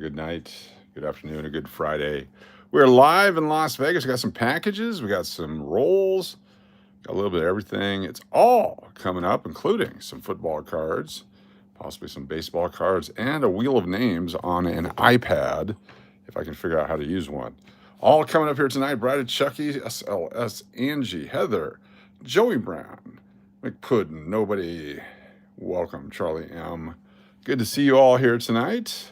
Good night, good afternoon, a good Friday. We're live in Las Vegas. We got some packages, we got some rolls, got a little bit of everything. It's all coming up, including some football cards, possibly some baseball cards, and a wheel of names on an iPad, if I can figure out how to use one. All coming up here tonight. Brad, Chucky, SLS, Angie, Heather, Joey Brown, McPuddin, nobody. Welcome, Charlie M. Good to see you all here tonight.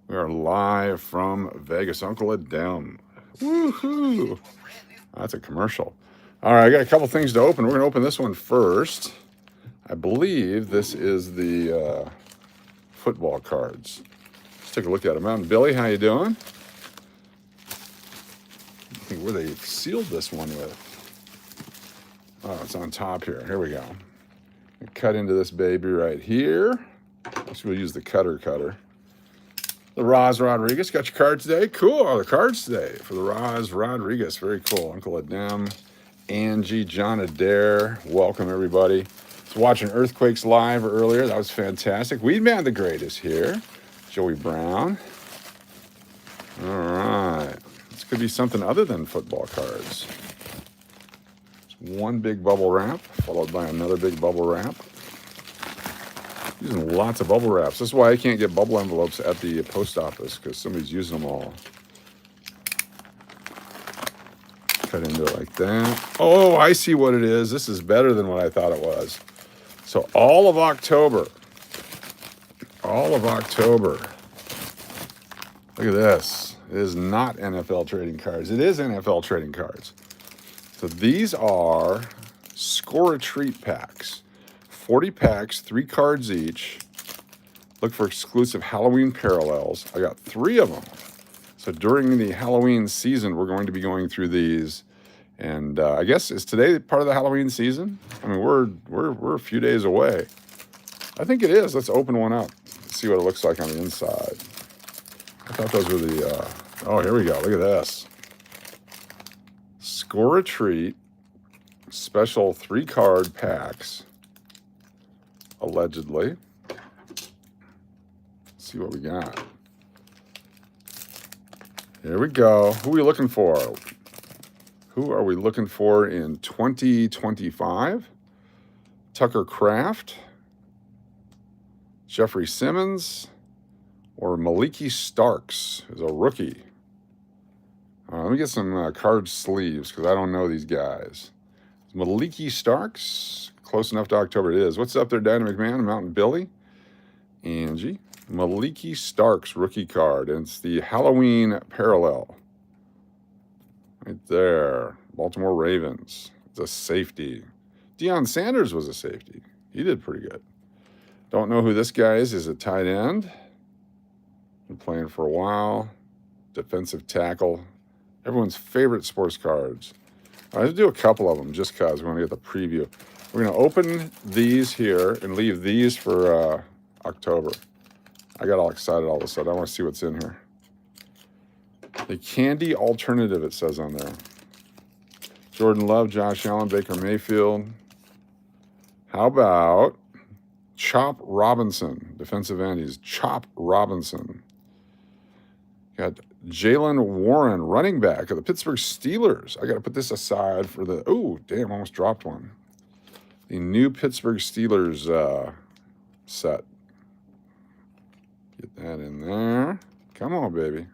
We are live from Vegas. Uncle Adem. Woohoo! That's a commercial. All right, I got a couple things to open. We're going to open this one first. I believe this is the football cards. Let's take a look at them. Mountain Billy, how you doing? I think where they sealed this one with. Oh, it's on top here. Here we go. Cut into this baby right here. Actually, we'll use the cutter. The Roz Rodriguez. Got your cards today? Cool. Oh, the cards today for the Roz Rodriguez. Very cool. Uncle Adem, Angie, John Adair. Welcome, everybody. I was watching Earthquakes live earlier. That was fantastic. Weedman the Great is here. Joey Brown. All right. This could be something other than football cards. It's one big bubble wrap, followed by another big bubble wrap. Using lots of bubble wraps. This is why I can't get bubble envelopes at the post office, because somebody's using them all. Cut into it like that. Oh, I see what it is. This is better than what I thought it was. So all of October. Look at this. It is not NFL trading cards. It is NFL trading cards. So these are Score a Treat packs. 40 packs, 3 cards each. Look for exclusive Halloween parallels. I got 3 of them. So during the Halloween season, we're going to be going through these. And I guess, is today part of the Halloween season? I mean, we're a few days away. I think it is. Let's open one up. See what it looks like on the inside. I thought those were the, oh, here we go. Look at this. Score a Treat, special 3-card packs. Allegedly. Let's see what we got. Here we go. Who are we looking for? Who are we looking for in 2025? Tucker Kraft, Jeffrey Simmons, or Maliki Starks is a rookie. Let me get some card sleeves because I don't know these guys. Maliki Starks. Close enough to October it is. What's up there, Dynamic Man? Mountain Billy. Angie. Maliki Starks rookie card. And it's the Halloween parallel. Right there. Baltimore Ravens. It's a safety. Deion Sanders was a safety. He did pretty good. Don't know who this guy is. He's a tight end. Been playing for a while. Defensive tackle. Everyone's favorite sports cards. All right, let's do a couple of them just because we want to get the preview. We're going to open these here and leave these for October. I got all excited all of a sudden. I want to see what's in here. The candy alternative, it says on there. Jordan Love, Josh Allen, Baker Mayfield. How about Chop Robinson, defensive end? He's Chop Robinson. Got Jalen Warren, running back of the Pittsburgh Steelers. I got to put this aside for the, oh, damn, almost dropped one. The new Pittsburgh Steelers set. Get that in there. Come on, baby.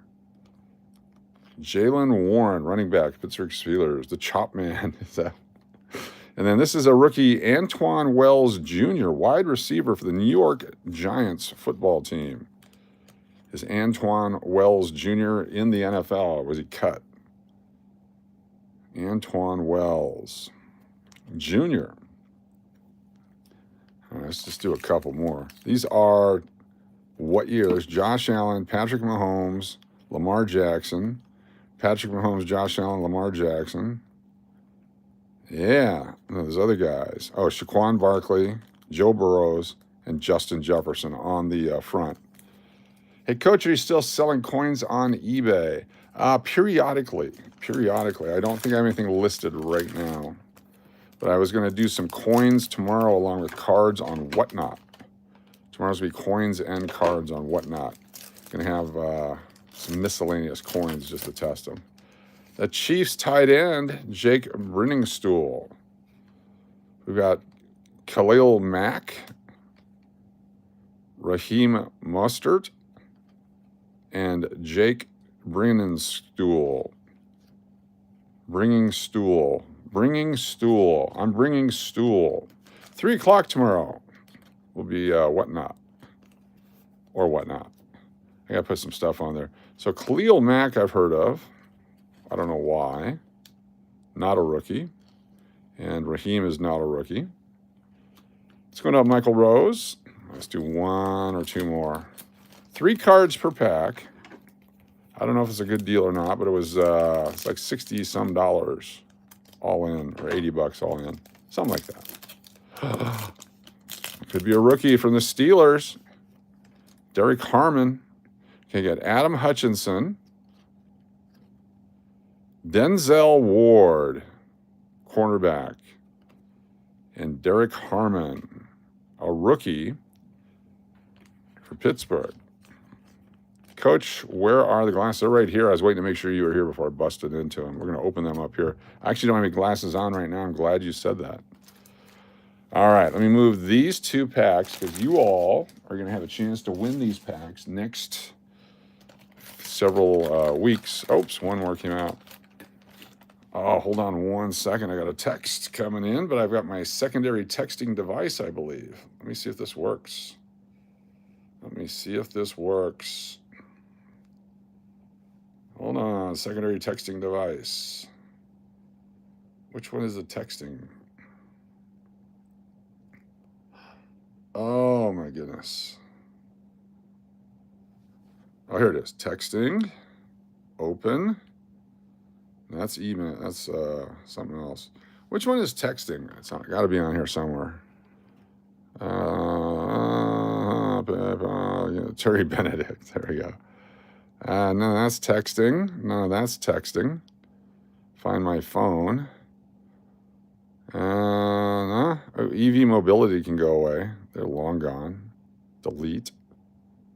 Jalen Warren, running back, Pittsburgh Steelers. The Chop Man. And then this is a rookie, Antoine Wells Jr., wide receiver for the New York Giants football team. Is Antoine Wells Jr. in the NFL? Or was he cut? Antoine Wells Jr. Let's just do a couple more. These are what year? There's Josh Allen, Patrick Mahomes, Lamar Jackson. Patrick Mahomes, Josh Allen, Lamar Jackson. Yeah, there's other guys. Oh, Shaquan Barkley, Joe Burrows, and Justin Jefferson on the front. Hey, Coach, are you still selling coins on eBay? Periodically. I don't think I have anything listed right now. But I was going to do some coins tomorrow along with cards on Whatnot. Tomorrow's going to be coins and cards on Whatnot. Can have some miscellaneous coins just to test them. The Chiefs tight end, Jake Brenningstool. We've got Khalil Mack, Raheem Mostert, and Jake Brenningstool. Bringing stool. I'm bringing stool. 3 o'clock tomorrow will be whatnot. Or whatnot. I got to put some stuff on there. So Khalil Mack I've heard of. I don't know why. Not a rookie. And Raheem is not a rookie. Let's go to Michael Rose. Let's do 1 or 2 more. 3 cards per pack. I don't know if it's a good deal or not, but it was it's like $60-some all in, or $80 all in. Something like that. Could be a rookie from the Steelers. Derek Harmon. Can get Adam Hutchinson. Denzel Ward, cornerback. And Derek Harmon, a rookie for Pittsburgh. Coach, where are the glasses? They're right here. I was waiting to make sure you were here before I busted into them. We're going to open them up here. I actually don't have any glasses on right now. I'm glad you said that. All right, let me move these 2 packs because you all are going to have a chance to win these packs next several weeks. Oops, 1 more came out. Oh, hold on 1 second. I got a text coming in, but I've got my secondary texting device, I believe. Let me see if this works. Hold on, secondary texting device. Which one is the texting? Oh my goodness. Oh, here it is. Texting. Open. That's email. That's something else. Which one is texting? It's got to be on here somewhere. Terry Benedict. There we go. No, that's texting. Find my phone. No. EV mobility can go away. They're long gone. Delete.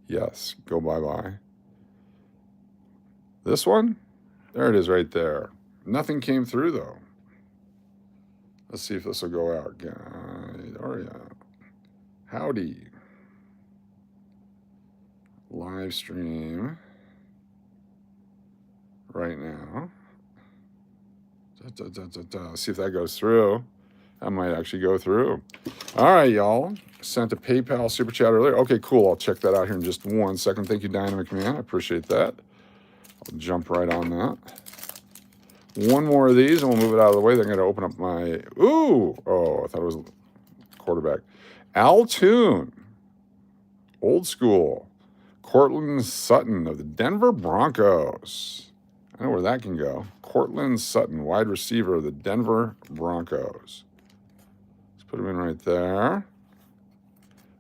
Yes. Go bye-bye. This one? There it is right there. Nothing came through, though. Let's see if this will go out. Howdy. Live stream right now. See if that goes through. That might actually go through. All right, y'all. Sent a PayPal super chat earlier. Okay, cool. I'll check that out here in just 1 second. Thank you, Dynamic Man. I appreciate that. I'll jump right on that. 1 more of these, and we'll move it out of the way. Then I'm going to open up my... Ooh! Oh, I thought it was quarterback. Al Toon. Old school. Cortland Sutton of the Denver Broncos. I know where that can go. Cortland Sutton, wide receiver of the Denver Broncos. Let's put him in right there.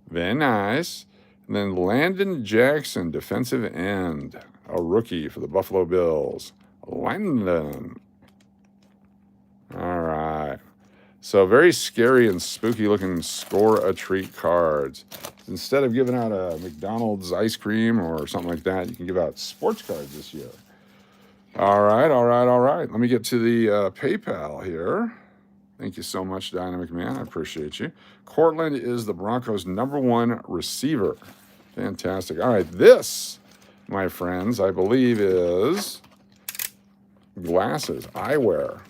Very nice. And then Landon Jackson, defensive end. A rookie for the Buffalo Bills. Landon. All right. So very scary and spooky looking score a treat cards. Instead of giving out a McDonald's ice cream or something like that, you can give out sports cards this year. All right. Let me get to the PayPal here. Thank you so much, Dynamic Man. I appreciate you. Cortland is the Broncos' #1 receiver. Fantastic. All right. This, my friends, I believe is glasses, eyewear.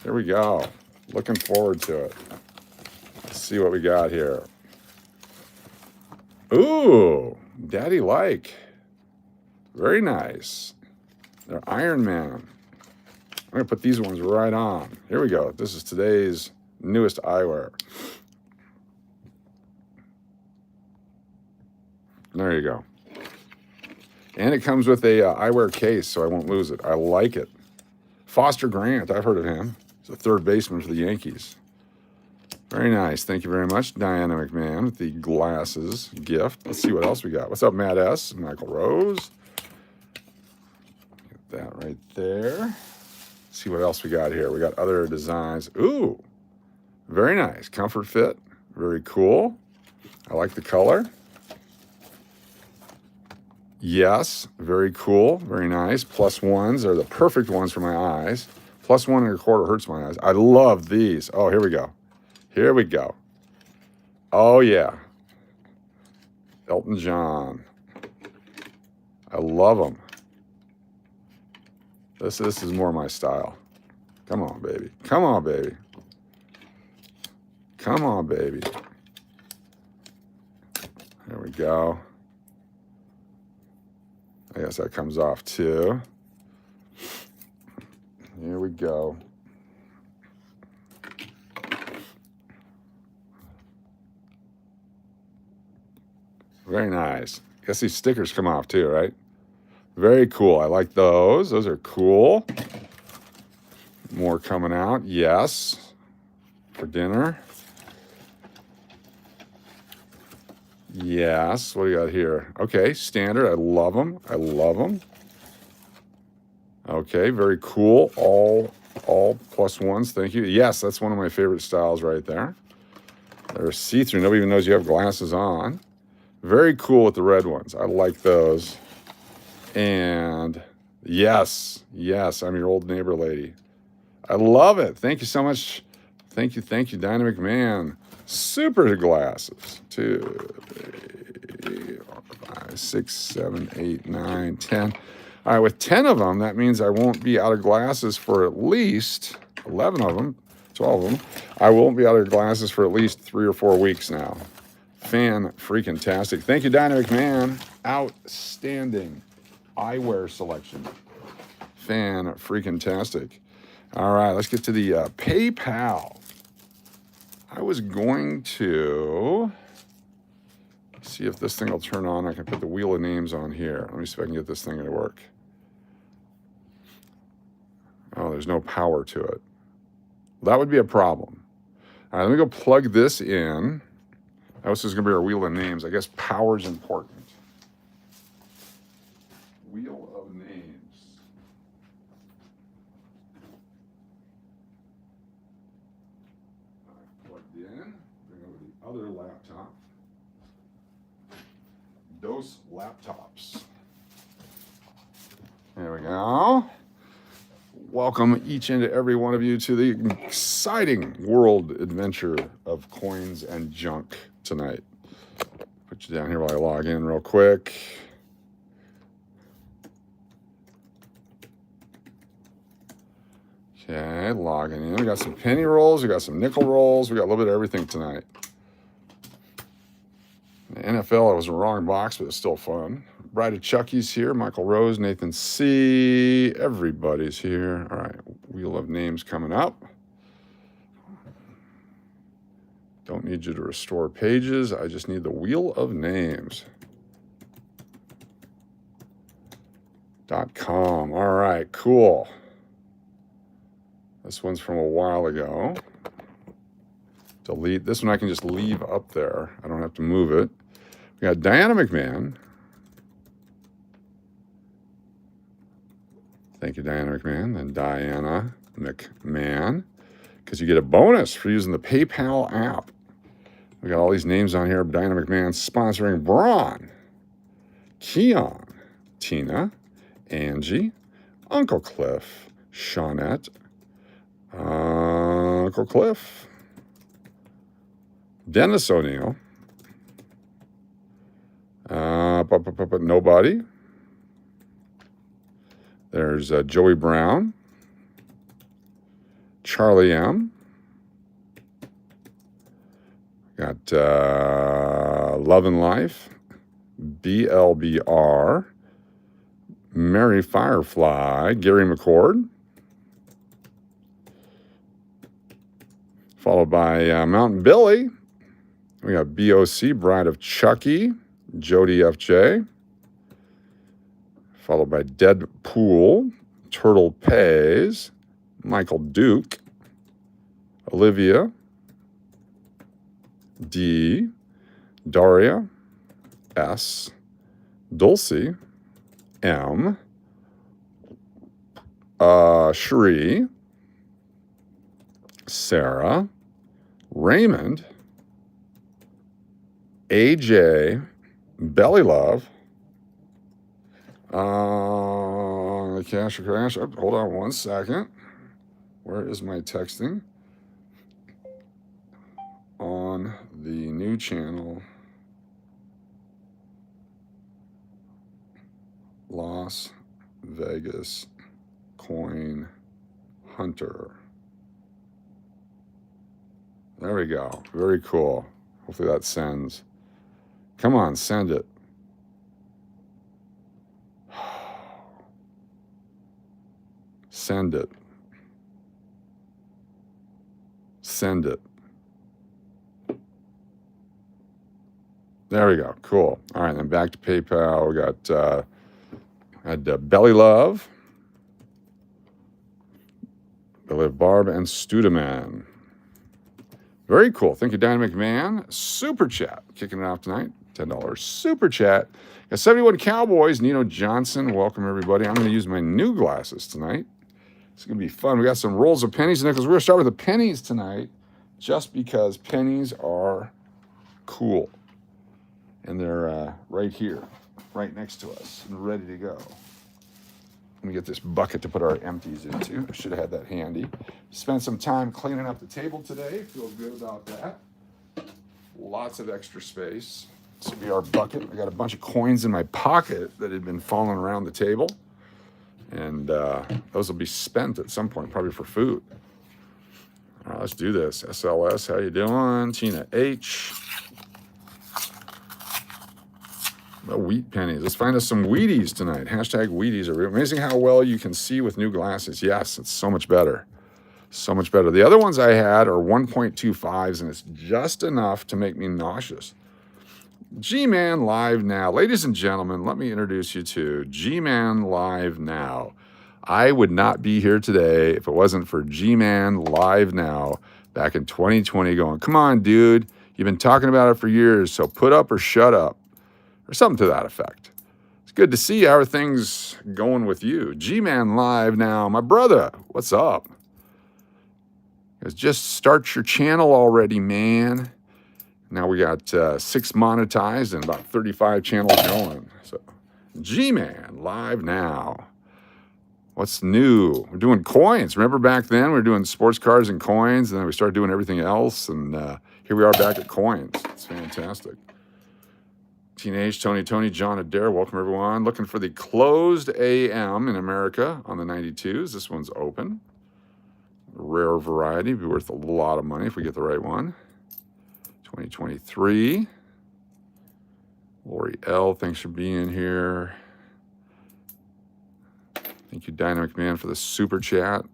Here we go. Looking forward to it. Let's see what we got here. Ooh, Daddy like. Very nice. They're Iron Man. I'm going to put these ones right on. Here we go. This is today's newest eyewear. There you go. And it comes with a eyewear case, so I won't lose it. I like it. Foster Grant, I've heard of him. He's a third baseman for the Yankees. Very nice. Thank you very much, Dynamic Man, with the glasses gift. Let's see what else we got. What's up, Matt S? Michael Rose. Get that right there. Let's see what else we got here. We got other designs. Ooh, very nice. Comfort fit. Very cool. I like the color. Yes, very cool, very nice. +1s are the perfect ones for my eyes. +1 1/4 hurts my eyes. I love these. Oh, here we go. Here we go. Oh, yeah. Elton John. I love them. This is more my style. Come on, baby. Come on, baby. Come on, baby. There we go. I guess that comes off too. Here we go. Very nice. Guess these stickers come off too, right? Very cool. I like those. Those are cool. More coming out. Yes. For dinner. Yes. What do you got here? Okay. Standard. I love them. I love them. Okay. Very cool. All +1s. Thank you. Yes. That's one of my favorite styles right there. They're see-through. Nobody even knows you have glasses on. Very cool with the red ones. I like those. And yes, I'm your old neighbor lady. I love it. Thank you so much. Thank you, Dynamic Man. Super glasses. 2, 3, 4, 5, 6, 7, 8, 9, 10. All right, with 10 of them, that means I won't be out of glasses for at least 11 of them, 12 of them. I won't be out of glasses for at least 3 or 4 weeks now. Fan-freaking-tastic. Thank you, Dynamic Man. Outstanding eyewear selection. Fan-freaking-tastic. All right, let's get to the PayPal. I was going to see if this thing will turn on. I can put the wheel of names on here. Let me see if I can get this thing to work. Oh, there's no power to it. That would be a problem. All right, let me go plug this in. This is going to be our wheel of names. I guess power is important. Wheel of names. All right, plugged in. Bring over the other laptop. Those laptops. There we go. Welcome each and every one of you to the exciting world adventure of coins and junk tonight. Put you down here while I log in real quick. Okay, logging in. We got some penny rolls. We got some nickel rolls. We got a little bit of everything tonight. The NFL, I was in the wrong box, but it's still fun. Bride of Chucky's here. Michael Rose, Nathan C. Everybody's here. All right, wheel of names coming up. Don't need you to restore pages. I just need the wheel of names. .com. All right, cool. This one's from a while ago. Delete. This one I can just leave up there. I don't have to move it. We got Diana McMahon. Thank you, Diana McMahon. And Diana McMahon. Because you get a bonus for using the PayPal app. We got all these names on here. Diana McMahon sponsoring Braun, Keon, Tina, Angie, Uncle Cliff, Shawnette, Uncle Cliff, Dennis O'Neill, nobody. There's Joey Brown, Charlie M. Got Love and Life, BLBR, Mary Firefly, Gary McCord, followed by Mountain Billy. We got BOC, Bride of Chucky, Jody FJ, followed by Deadpool, Turtle Pays, Michael Duke, Olivia, D, Daria, S, Dulcie, M, Sheree, Sarah, Raymond, AJ, Belly Love, The cash or crash. Oh, hold on 1 second. Where is my texting? On the new channel, Las Vegas Coin Hunter. There we go. Very cool. Hopefully that sends. Come on, send it. Send it. Send it. There we go. Cool. All right, then back to PayPal. We got Belly Love, Barb, and Studeman. Very cool. Thank you, Dynamic Man. Super Chat. Kicking it off tonight. $10 Super Chat. Got 71 Cowboys. Nino Johnson. Welcome, everybody. I'm going to use my new glasses tonight. It's going to be fun. We got some rolls of pennies and nickels. We're going to start with the pennies tonight just because pennies are cool. And they're right here, right next to us, and ready to go. Let me get this bucket to put our empties into. I should have had that handy. Spent some time cleaning up the table today. Feel good about that. Lots of extra space. This will be our bucket. I got a bunch of coins in my pocket that had been falling around the table. And those will be spent at some point, probably for food. All right, let's do this. SLS, how you doing? Tina H. Wheat pennies. Let's find us some Wheaties tonight. Hashtag Wheaties. Are amazing how well you can see with new glasses. Yes, it's so much better. So much better. The other ones I had are 1.25s, and it's just enough to make me nauseous. G-Man Live Now. Ladies and gentlemen, let me introduce you to G-Man Live Now. I would not be here today if it wasn't for G-Man Live Now back in 2020 going, come on, dude. You've been talking about it for years, so put up or shut up. Or something to that effect. It's good to see how are things going with you. G-Man Live Now. My brother, what's up? Guys, just start your channel already, man. Now we got 6 monetized and about 35 channels going. So, G-Man Live Now. What's new? We're doing coins. Remember back then we were doing sports cars and coins, and then we started doing everything else, and here we are back at coins. It's fantastic. Teenage Tony, John Adair, welcome everyone. Looking for the closed AM in America on the 92s. This one's open. Rare variety, be worth a lot of money if we get the right one. 2023. Lori L, thanks for being here. Thank you, Dynamic Man, for the super chat.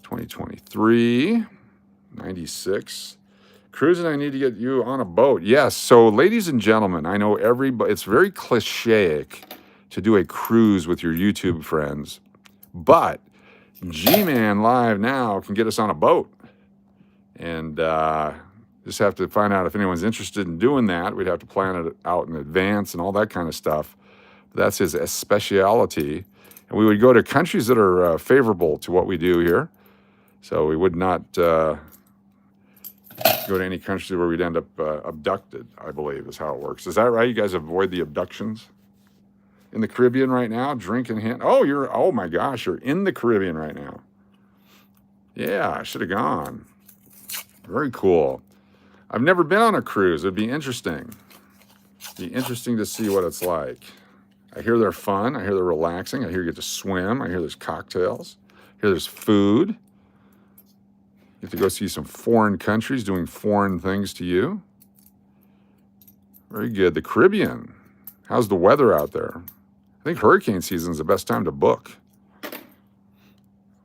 2023. 96. Cruising, I need to get you on a boat. Yes. So, ladies and gentlemen, I know everybody, it's very cliche to do a cruise with your YouTube friends, but G-Man Live Now can get us on a boat. And just have to find out if anyone's interested in doing that. We'd have to plan it out in advance and all that kind of stuff. That's his specialty. And we would go to countries that are favorable to what we do here. So we would not go to any country where we'd end up abducted, I believe, is how it works. Is that right? You guys avoid the abductions? In the Caribbean right now, drinking hand. Oh my gosh, you're in the Caribbean right now. Yeah, I should have gone. Very cool. I've never been on a cruise. It'd be interesting. Be interesting to see what it's like. I hear they're fun. I hear they're relaxing. I hear you get to swim. I hear there's cocktails. I hear there's food. You get to go see some foreign countries doing foreign things to you. Very good. The Caribbean. How's the weather out there? I think hurricane season is the best time to book.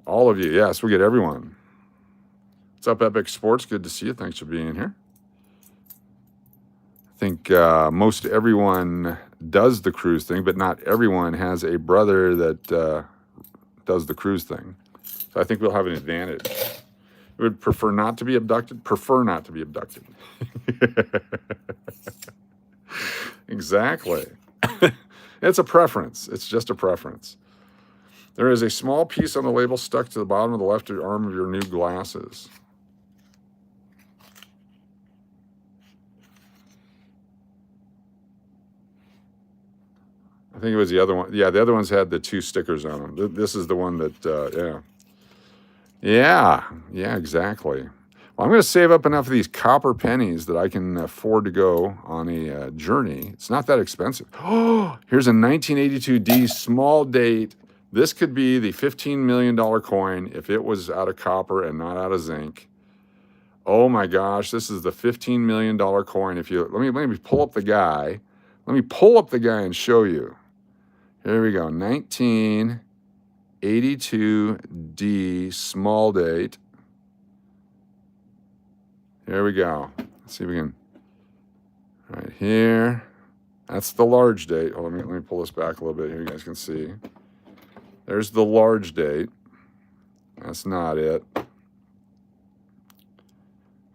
All of you. Yes, we get everyone. What's up, Epic Sports? Good to see you. Thanks for being here. I think most everyone does the cruise thing, but not everyone has a brother that does the cruise thing. So I think we'll have an advantage. You would prefer not to be abducted? Prefer not to be abducted. Exactly. It's a preference. It's just a preference. There is a small piece on the label stuck to the bottom of the left arm of your new glasses. I think it was the other one. Yeah, the other ones had the 2 stickers on them. This is the one that, yeah. Yeah, exactly. Well, I'm going to save up enough of these copper pennies that I can afford to go on a journey. It's not that expensive. Oh, here's a 1982D small date. This could be the $15 million coin if it was out of copper and not out of zinc. Oh my gosh, this is the $15 million coin. If you let me pull up the guy. Let me pull up the guy and show you. Here we go. 1982D small date. Here we go. Let's see if we can. Right here. That's the large date. Hold on, let me pull this back a little bit here. You guys can see. There's the large date. That's not it.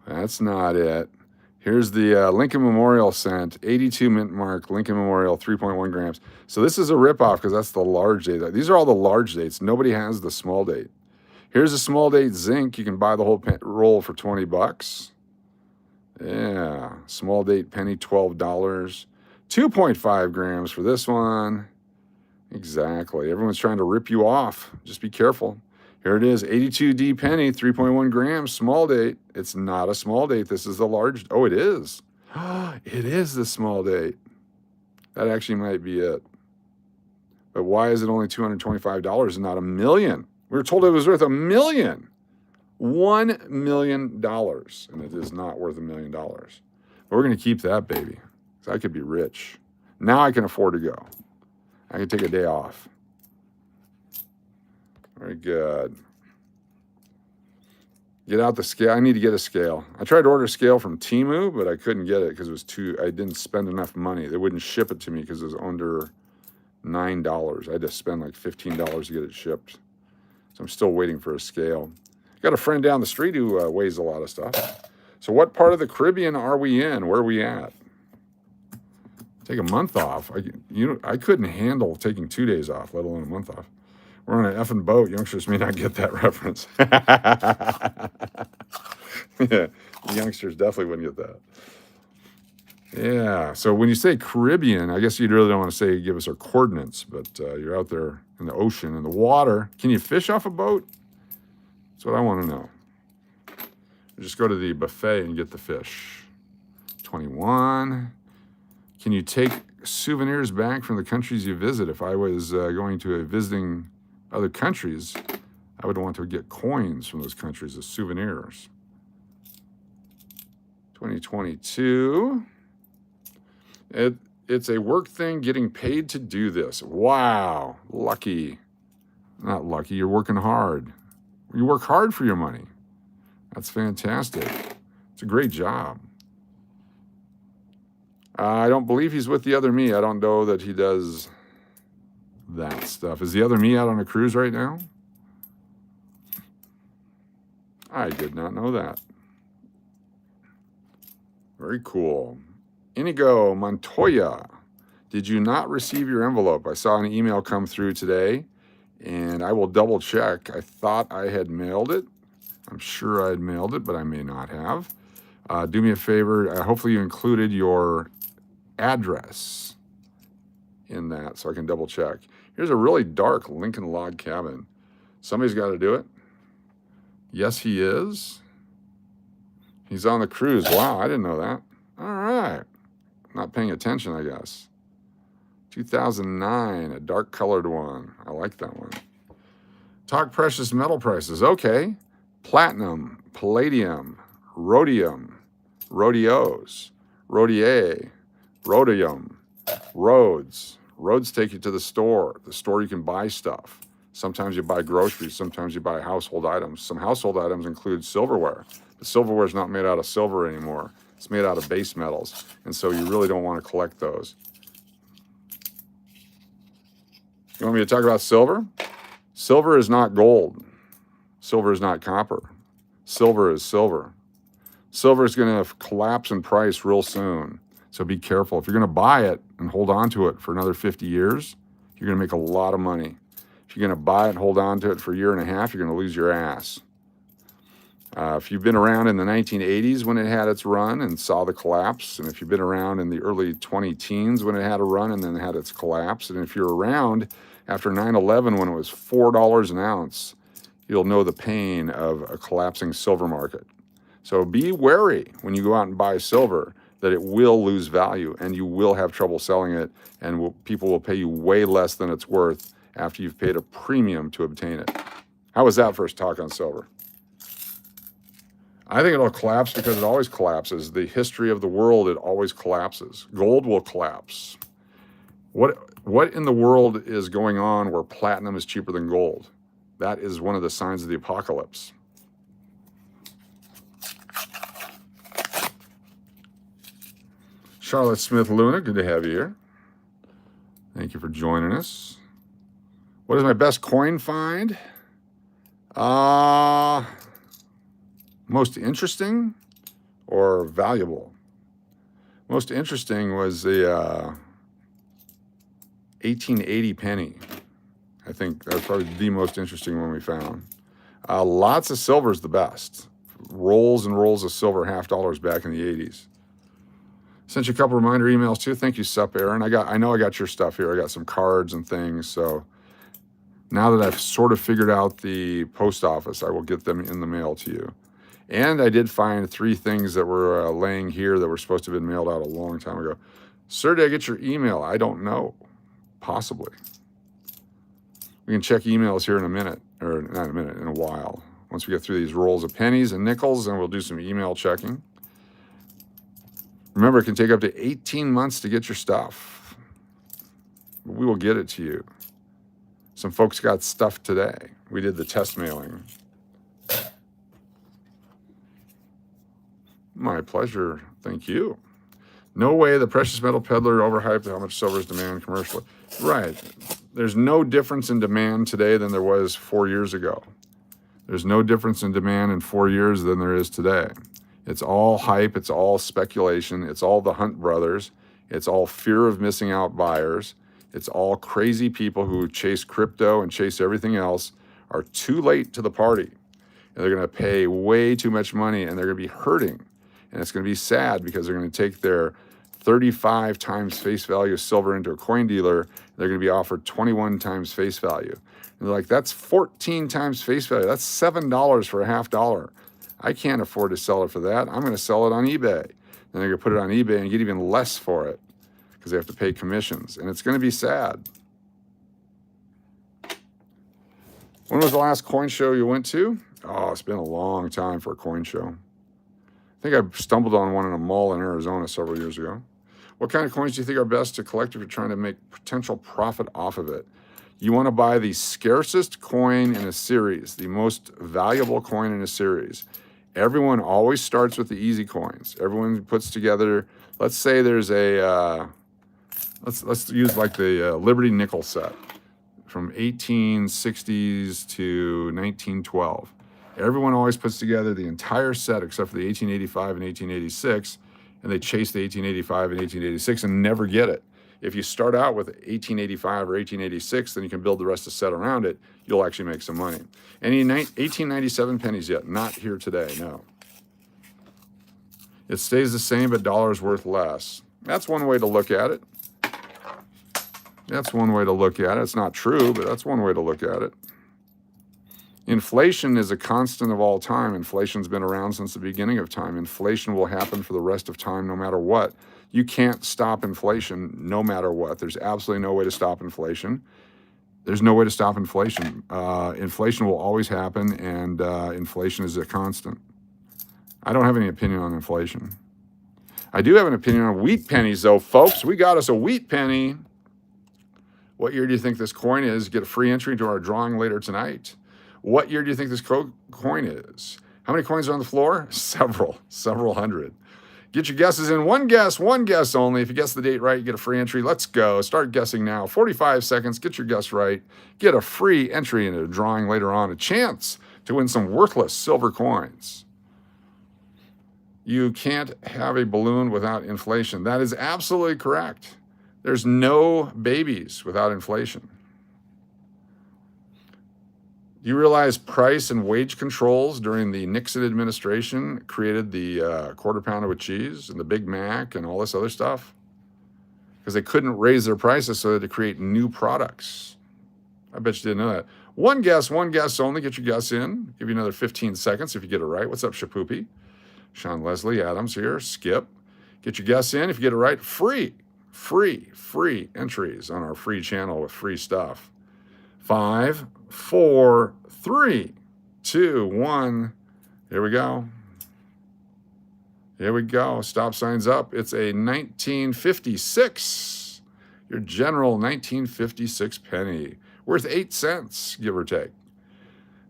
That's not it. Here's the Lincoln Memorial cent, 82 mint mark, Lincoln Memorial, 3.1 grams. So this is a ripoff because that's the large date. These are all the large dates. Nobody has the small date. Here's a small date zinc. You can buy the whole roll for 20 bucks. Yeah, small date penny, $12. 2.5 grams for this one. Exactly. Everyone's trying to rip you off. Just be careful. Here it is, 82D penny, 3.1 grams, small date. It's not a small date. This is the large. Oh, it is. It is the small date. That actually might be it. But why is it only $225 and not $1 million? We were told it was worth $1 million. $1 million. And it is not worth $1 million. But we're going to keep that baby. So I could be rich. Now I can afford to go. I can take a day off. Very good. Get out the scale. I need to get a scale. I tried to order a scale from Temu, but I couldn't get it because it was I didn't spend enough money. They wouldn't ship it to me because it was under $9. I had to spend like $15 to get it shipped. So I'm still waiting for a scale. Got a friend down the street who weighs a lot of stuff. So what part of the Caribbean are we in? Where are we at? Take a month off. I couldn't handle taking 2 days off, let alone a month off. We're on an effing boat. Youngsters may not get that reference. Yeah, youngsters definitely wouldn't get that. Yeah, so when you say Caribbean, I guess you really don't want to say give us our coordinates, but you're out there in the ocean, in the water. Can you fish off a boat? That's what I want to know. Just go to the buffet and get the fish. 21. Can you take souvenirs back from the countries you visit? If I was going to visiting other countries, I would want to get coins from those countries as souvenirs. 2022. It's a work thing, getting paid to do this. Wow, lucky. Not lucky, you're working hard. You work hard for your money. That's fantastic. It's a great job. I don't believe he's with the other me. I don't know that he does that stuff. Is the other me out on a cruise right now? I did not know that. Very cool. Inigo Montoya, did you not receive your envelope? I saw an email come through today, and I will double check. I thought I had mailed it. I'm sure I had mailed it, but I may not have. Do me a favor. Hopefully you included your address in that so I can double check. Here's a really dark Lincoln log cabin. Somebody's got to do it. Yes, he is. He's on the cruise. Wow, I didn't know that. All right. Not paying attention, I guess. 2009, a dark colored one. I like that one. Talk precious metal prices. Okay. Platinum, palladium, rhodium, rhodios, rhodier, rhodium, roads. Roads take you to the store. The store you can buy stuff. Sometimes you buy groceries. Sometimes you buy household items. Some household items include silverware. But silverware is not made out of silver anymore. It's made out of base metals. And so you really don't want to collect those. You want me to talk about silver? Silver is not gold. Silver is not copper. Silver is silver. Silver is going to collapse in price real soon. So be careful. If you're going to buy it and hold on to it for another 50 years, you're going to make a lot of money. If you're going to buy it and hold on to it for a year and a half, you're going to lose your ass. If you've been around in the 1980s when it had its run and saw the collapse, and if you've been around in the early 2010s when it had a run and then had its collapse, and if you're around after 9/11 when it was $4 an ounce, you'll know the pain of a collapsing silver market. So be wary when you go out and buy silver that it will lose value and you will have trouble selling it, and people will pay you way less than it's worth after you've paid a premium to obtain it. How was that first talk on silver? I think it'll collapse because it always collapses. The history of the world, it always collapses. Gold will collapse. What in the world is going on where platinum is cheaper than gold? That is one of the signs of the apocalypse. Charlotte Smith Luna, good to have you here. Thank you for joining us. What is my best coin find? Most interesting or valuable? Most interesting was the 1880 penny. I think that's probably the most interesting one we found. Lots of silver is the best. Rolls and rolls of silver $half back in the 80s. Sent you a couple reminder emails too. Thank you, Sup Aaron. I know I got your stuff here. I got some cards and things. So now that I've sort of figured out the post office, I will get them in the mail to you. And I did find 3 things that were laying here that were supposed to have been mailed out a long time ago. Sir, did I get your email? I don't know. Possibly. We can check emails here in a minute, or not a minute, in a while. Once we get through these rolls of pennies and nickels, then we'll do some email checking. Remember, it can take up to 18 months to get your stuff. We will get it to you. Some folks got stuff today. We did the test mailing. My pleasure. Thank you. No way the precious metal peddler overhyped how much silver is demand commercially. Right. There's no difference in demand today than there was 4 years ago. There's no difference in demand in 4 years than there is today. It's all hype. It's all speculation. It's all the Hunt brothers. It's all fear of missing out buyers. It's all crazy people who chase crypto and chase everything else are too late to the party. And they're going to pay way too much money and they're going to be hurting. And it's going to be sad because they're going to take their 35 times face value of silver into a coin dealer. And they're going to be offered 21 times face value. And they're like, that's 14 times face value. That's $7 for a $half. I can't afford to sell it for that. I'm going to sell it on eBay. And they're going to put it on eBay and get even less for it because they have to pay commissions. And it's going to be sad. When was the last coin show you went to? Oh, it's been a long time for a coin show. I think I stumbled on one in a mall in Arizona several years ago. What kind of coins do you think are best to collect if you're trying to make potential profit off of it? You want to buy the scarcest coin in a series, the most valuable coin in a series. Everyone always starts with the easy coins. Everyone puts together, let's say there's a, let's use like the Liberty nickel set from 1860s to 1912. Everyone always puts together the entire set except for the 1885 and 1886, and they chase the 1885 and 1886 and never get it. If you start out with 1885 or 1886, then you can build the rest of the set around it. You'll actually make some money. Any 1897 pennies yet? Not here today, no. It stays the same, but dollars worth less. That's one way to look at it. That's one way to look at it. It's not true, but that's one way to look at it. Inflation is a constant of all time. Inflation's been around since the beginning of time. Inflation will happen for the rest of time no matter what. You can't stop inflation no matter what. There's absolutely no way to stop inflation. There's no way to stop inflation. Inflation will always happen, and inflation is a constant. I don't have any opinion on inflation. I do have an opinion on wheat pennies, though, folks. We got us a wheat penny. What year do you think this coin is? Get a free entry into our drawing later tonight. What year do you think this coin is? How many coins are on the floor? Several hundred. Get your guesses in. One guess only. If you guess the date right, you get a free entry. Let's go. Start guessing now. 45 seconds. Get your guess right. Get a free entry into a drawing later on. A chance to win some worthless silver coins. You can't have a balloon without inflation. That is absolutely correct. There's no babies without inflation. Do you realize price and wage controls during the Nixon administration created the quarter pounder with cheese and the Big Mac and all this other stuff? Because they couldn't raise their prices, so they had to create new products. I bet you didn't know that. One guess only. Get your guess in. Give you another 15 seconds if you get it right. What's up, Shapoopy? Sean Leslie Adams here. Skip. Get your guess in. If you get it right, free entries on our free channel with free stuff. 5, 4, 3, 2, 1. Here we go. Here we go. Stop signs up. It's a 1956. Your general 1956 penny. Worth 8 cents, give or take.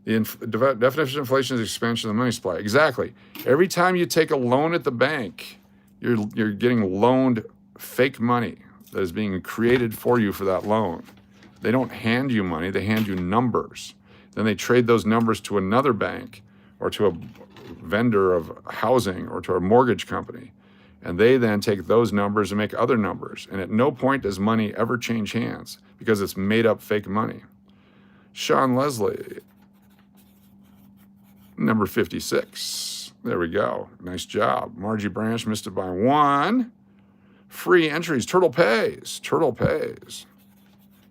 The definition of inflation is expansion of the money supply. Exactly. Every time you take a loan at the bank, you're getting loaned fake money that is being created for you for that loan. They don't hand you money, they hand you numbers. Then they trade those numbers to another bank or to a vendor of housing or to a mortgage company. And they then take those numbers and make other numbers. And at no point does money ever change hands because it's made up fake money. Sean Leslie, number 56. There we go. Nice job. Margie Branch missed it by 1. Free entries. Turtle pays.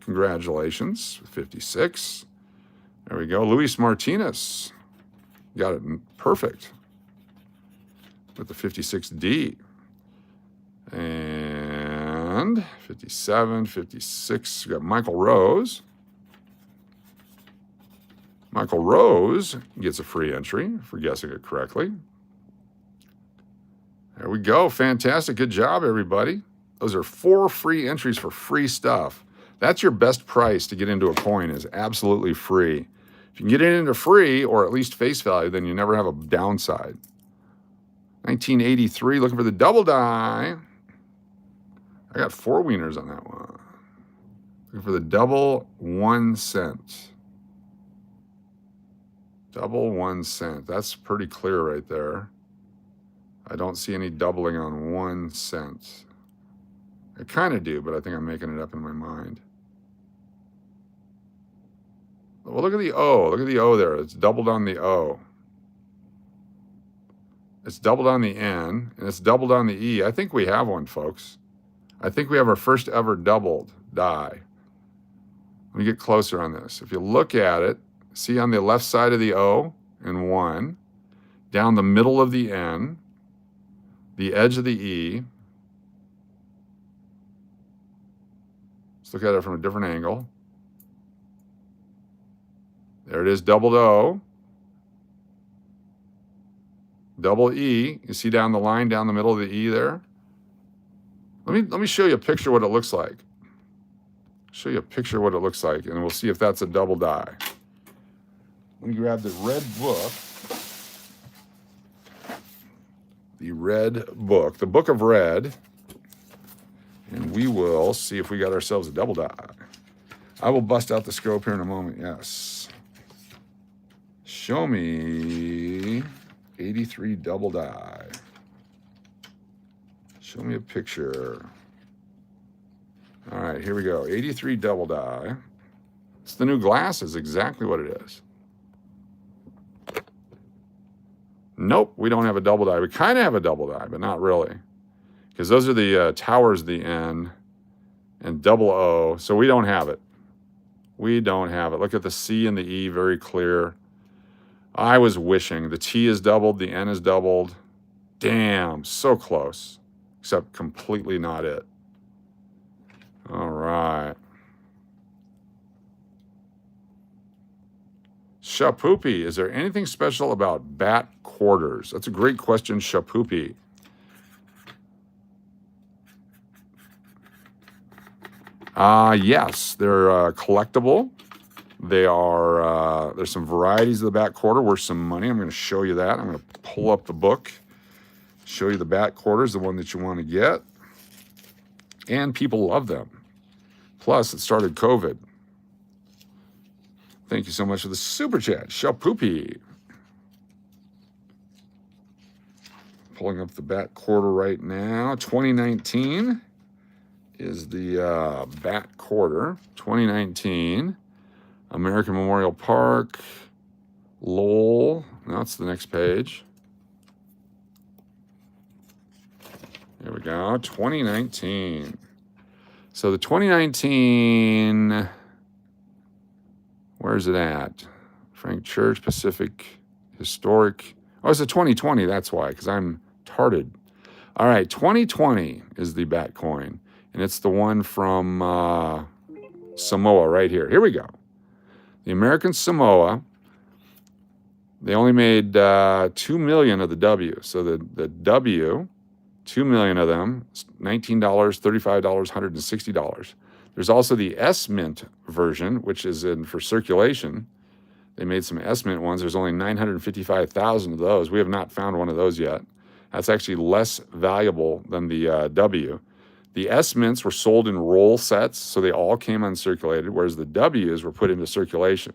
Congratulations. 56. There we go. Luis Martinez. Got it perfect with the 56D. And 57, 56. We got Michael Rose. Michael Rose gets a free entry for guessing it correctly. There we go. Fantastic. Good job, everybody. Those are 4 free entries for free stuff. That's your best price to get into a coin, is absolutely free. If you can get it into free, or at least face value, then you never have a downside. 1983, looking for the double die. I got 4 wieners on that one. Looking for the double 1 cent. Double 1 cent. That's pretty clear right there. I don't see any doubling on 1 cent. I kind of do, but I think I'm making it up in my mind. Well, look at the O. Look at the O there. It's doubled on the O. It's doubled on the N, and it's doubled on the E. I think we have one, folks. I think we have our first ever doubled die. Let me get closer on this. If you look at it, see on the left side of the O in 1, down the middle of the N, the edge of the E. Let's look at it from a different angle. There it is, doubled O. Double E. You see down the line, down the middle of the E there? Let me show you a picture of what it looks like. Show you a picture of what it looks like, and we'll see if that's a double die. Let me grab the red book. The red book, the book of red, and we will see if we got ourselves a double die. I will bust out the scope here in a moment, yes. Show me 83 double die. Show me a picture. All right, here we go. 83 double die. It's the new glasses, exactly what it is. Nope, we don't have a double die. We kind of have a double die, but not really. Because those are the towers, the N, and double O. So we don't have it. We don't have it. Look at the C and the E, very clear. I was wishing. The T is doubled, the N is doubled. Damn, so close. Except completely not it. All right. Shapoopy, is there anything special about bat quarters? That's a great question, Shapoopy. Yes, they're collectible. They are, there's some varieties of the bat quarter worth some money. I'm going to show you that. I'm going to pull up the book, show you the bat quarters, the one that you want to get. And people love them. Plus, it started COVID. Thank you so much for the super chat, Shapoopy. Pulling up the bat quarter right now. 2019 is the bat quarter. 2019. American Memorial Park. Lowell. Now it's the next page. Here we go. 2019. So the 2019, where's it at? Frank Church, Pacific Historic. Oh, it's a 2020. That's why, because I'm tarded. All right, 2020 is the bat coin, and it's the one from Samoa right here. Here we go. The American Samoa. They only made 2 million of the W. So the W, 2 million of them, $19, $35, $160. There's also the S Mint version, which is in for circulation. They made some S Mint ones. There's only 955,000 of those. We have not found one of those yet. That's actually less valuable than the W. The S Mints were sold in roll sets, so they all came uncirculated, whereas the Ws were put into circulation.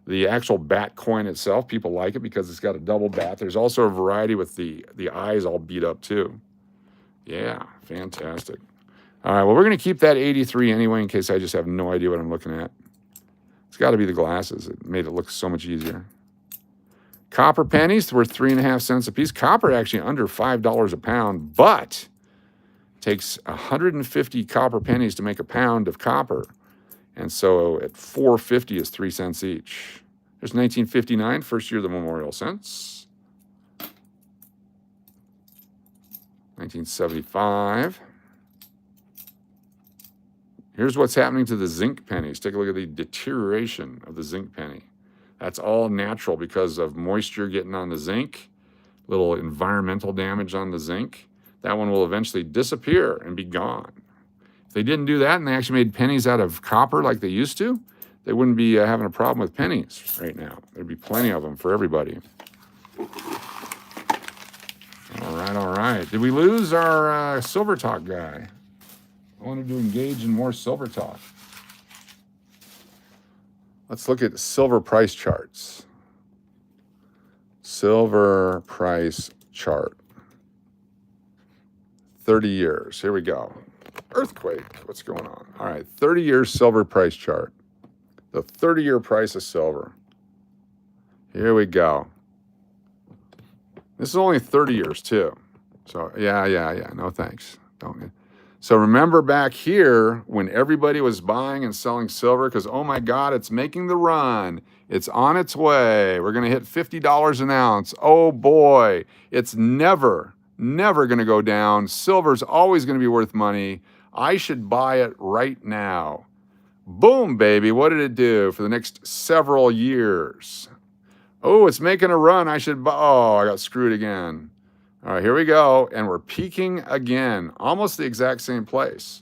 The actual bat coin itself, people like it because it's got a double bat. There's also a variety with the eyes all beat up too. Yeah, fantastic. All right, well, we're going to keep that 83 anyway in case I just have no idea what I'm looking at. It's got to be the glasses. It made it look so much easier. Copper pennies were 3.5 cents a piece. Copper actually under $5 a pound, but takes 150 copper pennies to make a pound of copper. And so at $4.50 is 3 cents each. There's 1959, first year of the memorial cents. 1975. Here's what's happening to the zinc pennies. Take a look at the deterioration of the zinc penny. That's all natural because of moisture getting on the zinc, little environmental damage on the zinc. That one will eventually disappear and be gone. If they didn't do that and they actually made pennies out of copper like they used to, they wouldn't be having a problem with pennies right now. There'd be plenty of them for everybody. All right, all right. Did we lose our Silver Talk guy? I wanted to engage in more Silver Talk. Let's look at silver price charts. Silver price chart. 30 years. Here we go. Earthquake. What's going on? All right. 30-year silver price chart. The 30-year price of silver. Here we go. This is only 30 years, too. So, yeah. No thanks. Don't. So remember back here when everybody was buying and selling silver because, oh, my God, it's making the run. It's on its way. We're going to hit $50 an ounce. Oh, boy. It's never going to go down. Silver's always going to be worth money. I should buy it right now. Boom, baby. What did it do for the next several years? Oh, it's making a run. I should buy. Oh, I got screwed again. All right, here we go. And we're peaking again, almost the exact same place.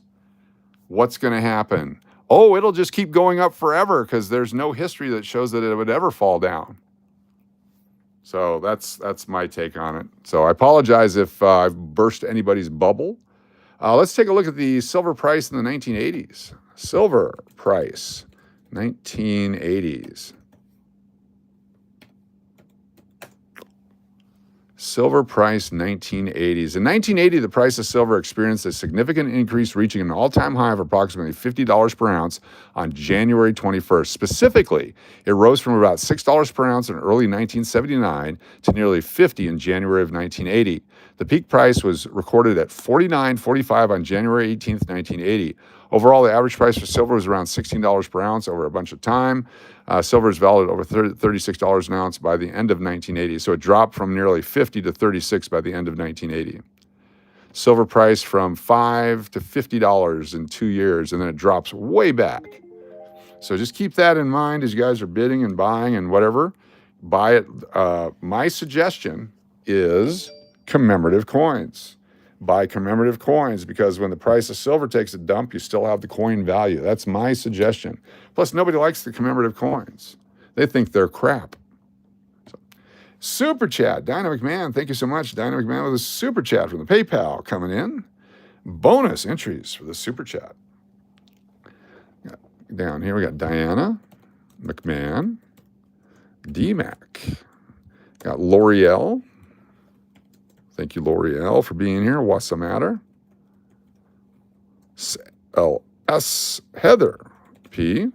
What's going to happen? Oh, it'll just keep going up forever because there's no history that shows that it would ever fall down. So that's my take on it. So I apologize if I've burst anybody's bubble. Let's take a look at the silver price in the 1980s. Silver price, 1980s. Silver price, 1980s. In 1980, the price of silver experienced a significant increase, reaching an all-time high of approximately $50 per ounce on January 21st. Specifically, it rose from about $6 per ounce in early 1979 to nearly $50 in January of 1980. The peak price was recorded at $49.45 on January 18th, 1980. Overall, the average price for silver was around $16 per ounce over a bunch of time. Silver is valued at over $36 an ounce by the end of 1980. So it dropped from nearly $50 to $36 by the end of 1980. Silver price from $5 to $50 in 2 years, and then it drops way back. So just keep that in mind as you guys are bidding and buying and whatever. Buy it. My suggestion is commemorative coins. Buy commemorative coins because when the price of silver takes a dump, you still have the coin value. That's my suggestion. Plus, nobody likes the commemorative coins. They think they're crap. So, Super Chat, Dynamic Man, thank you so much. Dynamic Man with a Super Chat from the PayPal coming in. Bonus entries for the Super Chat. Down here we got Diana, McMahon, DMAC. Got L'Oreal. Thank you, L'Oreal, for being here. What's the matter? LS Heather P.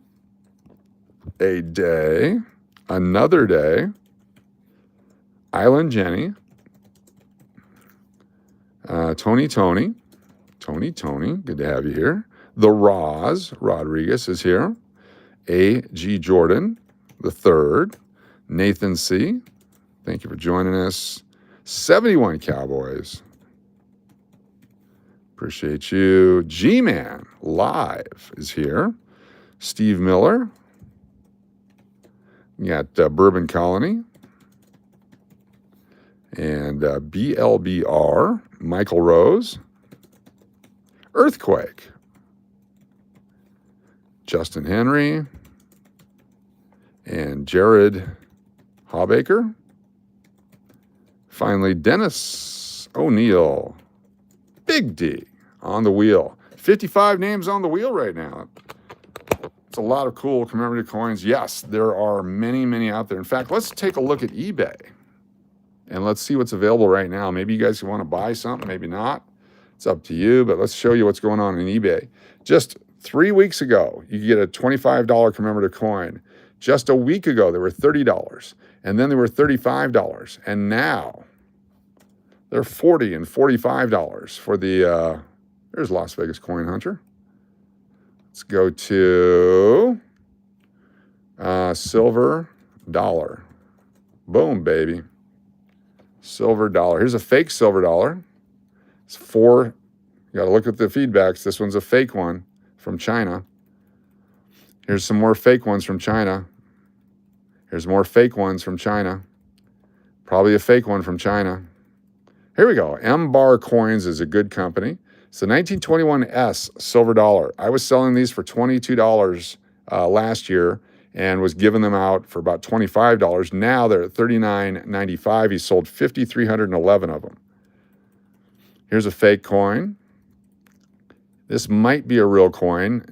A Day, Another Day, Island Jenny, Tony, good to have you here. The Roz Rodriguez is here. A.G. Jordan, the third. Nathan C., thank you for joining us. 71 Cowboys, appreciate you. G-Man Live is here. Steve Miller. You got Bourbon Colony. And BLBR, Michael Rose. Earthquake, Justin Henry. And Jared Hawbaker. Finally, Dennis O'Neill. Big D on the wheel. 55 names on the wheel right now. It's a lot of cool commemorative coins. Yes, there are many, many out there. In fact, let's take a look at eBay. And let's see what's available right now. Maybe you guys want to buy something, maybe not. It's up to you, but let's show you what's going on in eBay. Just 3 weeks ago, you could get a $25 commemorative coin. Just a week ago, they were $30, and then they were $35, and now they're $40 and $45 for the, there's Las Vegas Coin Hunter. Let's go to silver dollar. Boom, baby. Silver dollar. Here's a fake silver dollar. It's you got to look at the feedbacks. This one's a fake one from China. Here's some more fake ones from China. Here's more fake ones from China. Probably a fake one from China. Here we go. M-Bar Coins is a good company. It's the 1921S silver dollar. I was selling these for $22 last year and was giving them out for about $25. Now they're at $39.95. He sold 5,311 of them. Here's a fake coin. This might be a real coin.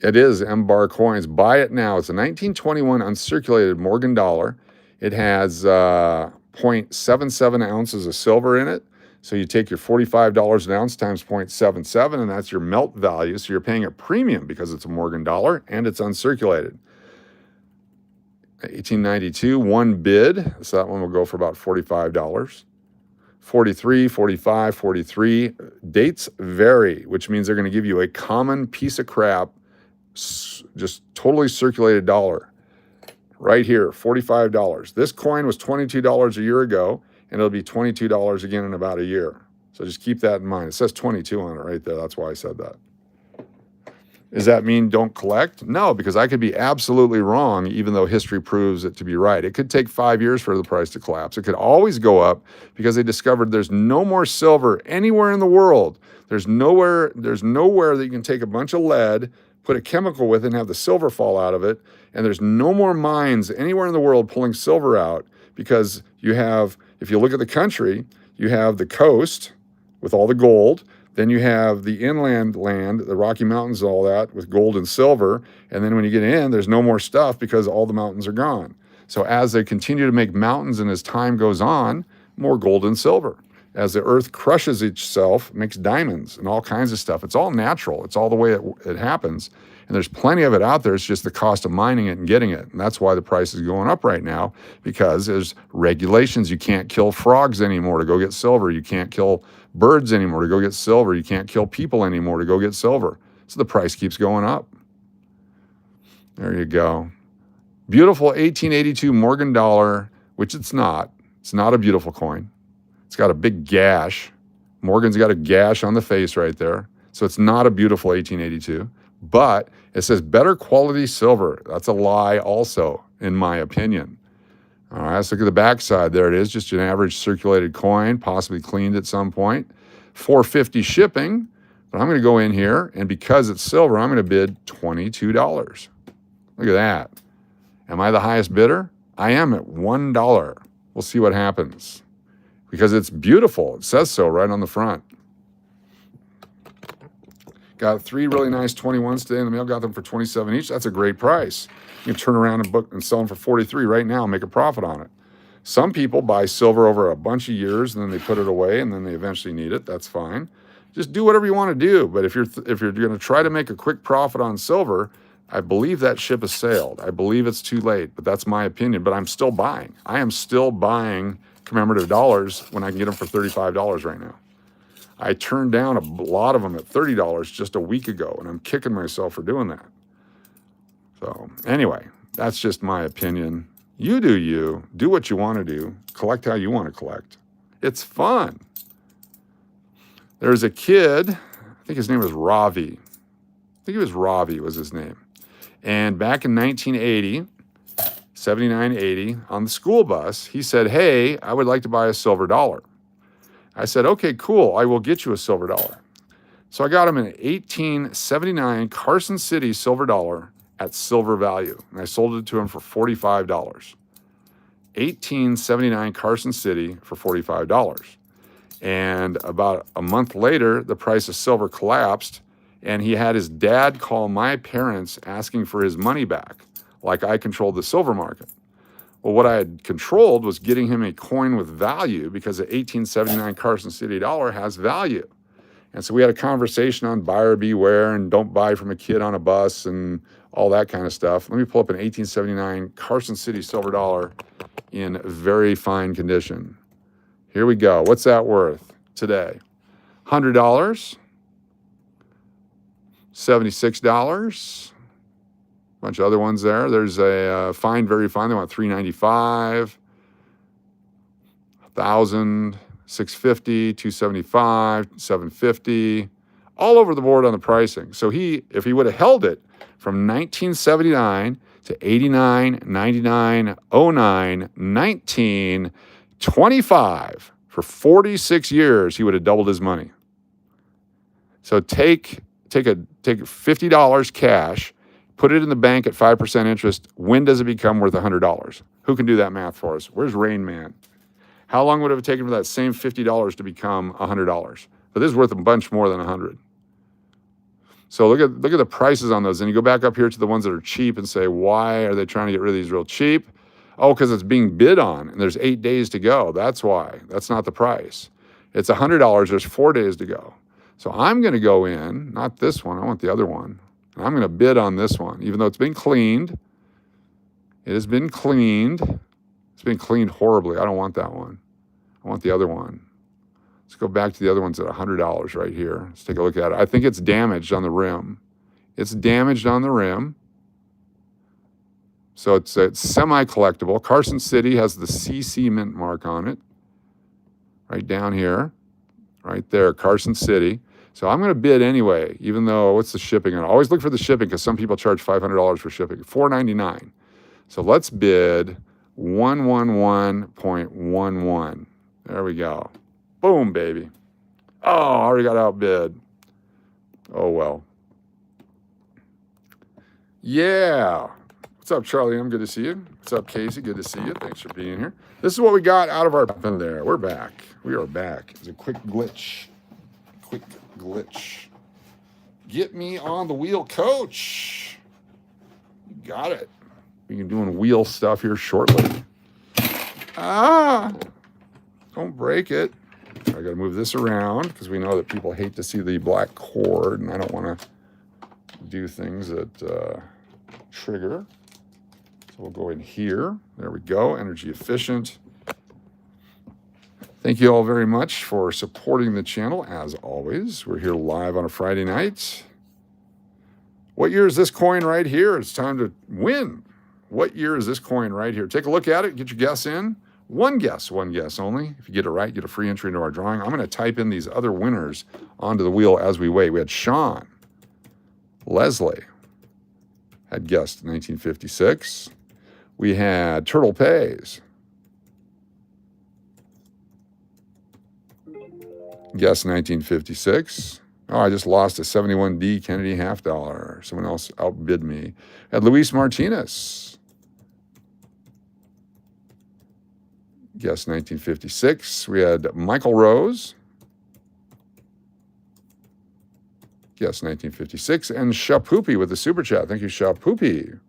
It is M-Bar Coins. Buy it now. It's a 1921 uncirculated Morgan dollar. It has 0.77 ounces of silver in it. So you take your $45 an ounce times 0.77, and that's your melt value. So you're paying a premium because it's a Morgan dollar and it's uncirculated. 1892, one bid. So that one will go for about $45. 43, 45, 43. Dates vary, which means they're going to give you a common piece of crap, just totally circulated dollar. Right here, $45. This coin was $22 a year ago, and it'll be $22 again in about a year. So just keep that in mind. It says 22 on it right there. That's why I said that. Does that mean don't collect? No, because I could be absolutely wrong, even though history proves it to be right. It could take 5 years for the price to collapse. It could always go up because they discovered there's no more silver anywhere in the world. There's nowhere that you can take a bunch of lead, put a chemical with it, and have the silver fall out of it. And there's no more mines anywhere in the world pulling silver out because you have, if you look at the country, you have the coast with all the gold. Then you have the inland land, the Rocky Mountains, all that with gold and silver. And then when you get in, there's no more stuff because all the mountains are gone. So as they continue to make mountains and as time goes on, more gold and silver. As the earth crushes itself, it makes diamonds and all kinds of stuff. It's all natural. It's all the way it happens. And there's plenty of it out there. It's just the cost of mining it and getting it. And that's why the price is going up right now, because there's regulations. You can't kill frogs anymore to go get silver. You can't kill birds anymore to go get silver. You can't kill people anymore to go get silver. So the price keeps going up. There you go. Beautiful 1882 Morgan dollar, which it's not. It's not a beautiful coin. It's got a big gash. Morgan's got a gash on the face right there. So it's not a beautiful 1882. But it says better quality silver. That's a lie also, in my opinion. All right, let's look at the backside. There it is, just an average circulated coin, possibly cleaned at some point. $4.50 shipping, but I'm going to go in here, and because it's silver, I'm going to bid $22. Look at that. Am I the highest bidder? I am at $1. We'll see what happens. Because it's beautiful. It says so right on the front. Got 3 really nice 21s today in the mail. Got them for $27 each. That's a great price. You can turn around and sell them for $43 right now and make a profit on it. Some people buy silver over a bunch of years and then they put it away and then they eventually need it. That's fine. Just do whatever you want to do. But if you're going to try to make a quick profit on silver, I believe that ship has sailed. I believe it's too late, but that's my opinion. But I'm still buying. I am still buying commemorative dollars when I can get them for $35 right now. I turned down a lot of them at $30 just a week ago, and I'm kicking myself for doing that. So anyway, that's just my opinion. You do you. Do what you want to do. Collect how you want to collect. It's fun. There's a kid, I think his name was Ravi. I think it was Ravi was his name. And back in 1980, 79, 80, on the school bus, he said, hey, I would like to buy a silver dollar. I said, okay, cool. I will get you a silver dollar. So I got him an 1879 Carson City silver dollar at silver value. And I sold it to him for $45. 1879 Carson City for $45. And about a month later, the price of silver collapsed, and he had his dad call my parents asking for his money back, like I controlled the silver market. Well, what I had controlled was getting him a coin with value, because the 1879 Carson City dollar has value. And so we had a conversation on buyer beware and don't buy from a kid on a bus and all that kind of stuff. Let me pull up an 1879 Carson City silver dollar in very fine condition. Here we go. What's that worth today? $100, $76, a bunch of other ones there. There's a fine, very fine. They want $395, $1,000, $650, $275, $750, all over the board on the pricing. So if he would have held it from 1979 to 89, 99, 09, 19, 25 for 46 years, he would have doubled his money. So take $50 cash, put it in the bank at 5% interest. When does it become worth $100? Who can do that math for us? Where's Rain Man? How long would it have taken for that same $50 to become $100? But this is worth a bunch more than $100. So look at the prices on those. And you go back up here to the ones that are cheap and say, why are they trying to get rid of these real cheap? Oh, because it's being bid on and there's 8 days to go. That's why. That's not the price. It's $100. There's 4 days to go. So I'm going to go in, not this one. I want the other one. And I'm going to bid on this one, even though it's been cleaned. It has been cleaned. It's been cleaned horribly. I don't want that one. I want the other one. Let's go back to the other ones at $100 right here. Let's take a look at it. I think it's damaged on the rim. It's damaged on the rim. So it's semi-collectible. Carson City has the CC mint mark on it. Right down here. Right there, Carson City. So I'm going to bid anyway, even though, what's the shipping? I always look for the shipping because some people charge $500 for shipping. $4.99. So let's bid 111.11. There we go. Boom, baby. Oh, I already got outbid. Oh, well. Yeah. What's up, Charlie? I'm good to see you. What's up, Casey? Good to see you. Thanks for being here. This is what we got out of our in there. We're back. We are back. It's a quick glitch. Quick glitch. Get me on the wheel, coach. You got it. We can doing wheel stuff here shortly. Don't break it. I got to move this around because we know that people hate to see the black cord, and I don't want to do things that trigger. So we'll go in here. There we go. Energy efficient. Thank you all very much for supporting the channel, as always. We're here live on a Friday night. What year is this coin right here? It's time to win. What year is this coin right here? Take a look at it. Get your guess in. One guess only. If you get it right, get a free entry into our drawing. I'm going to type in these other winners onto the wheel as we wait. We had Sean. Leslie had guessed 1956. We had Turtle Pays. Guess 1956. Oh, I just lost a 71D Kennedy half dollar. Someone else outbid me. Had Luis Martinez. Guess 1956. We had Michael Rose. Guess 1956. And Shapoopy with the super chat. Thank you, Shapoopy.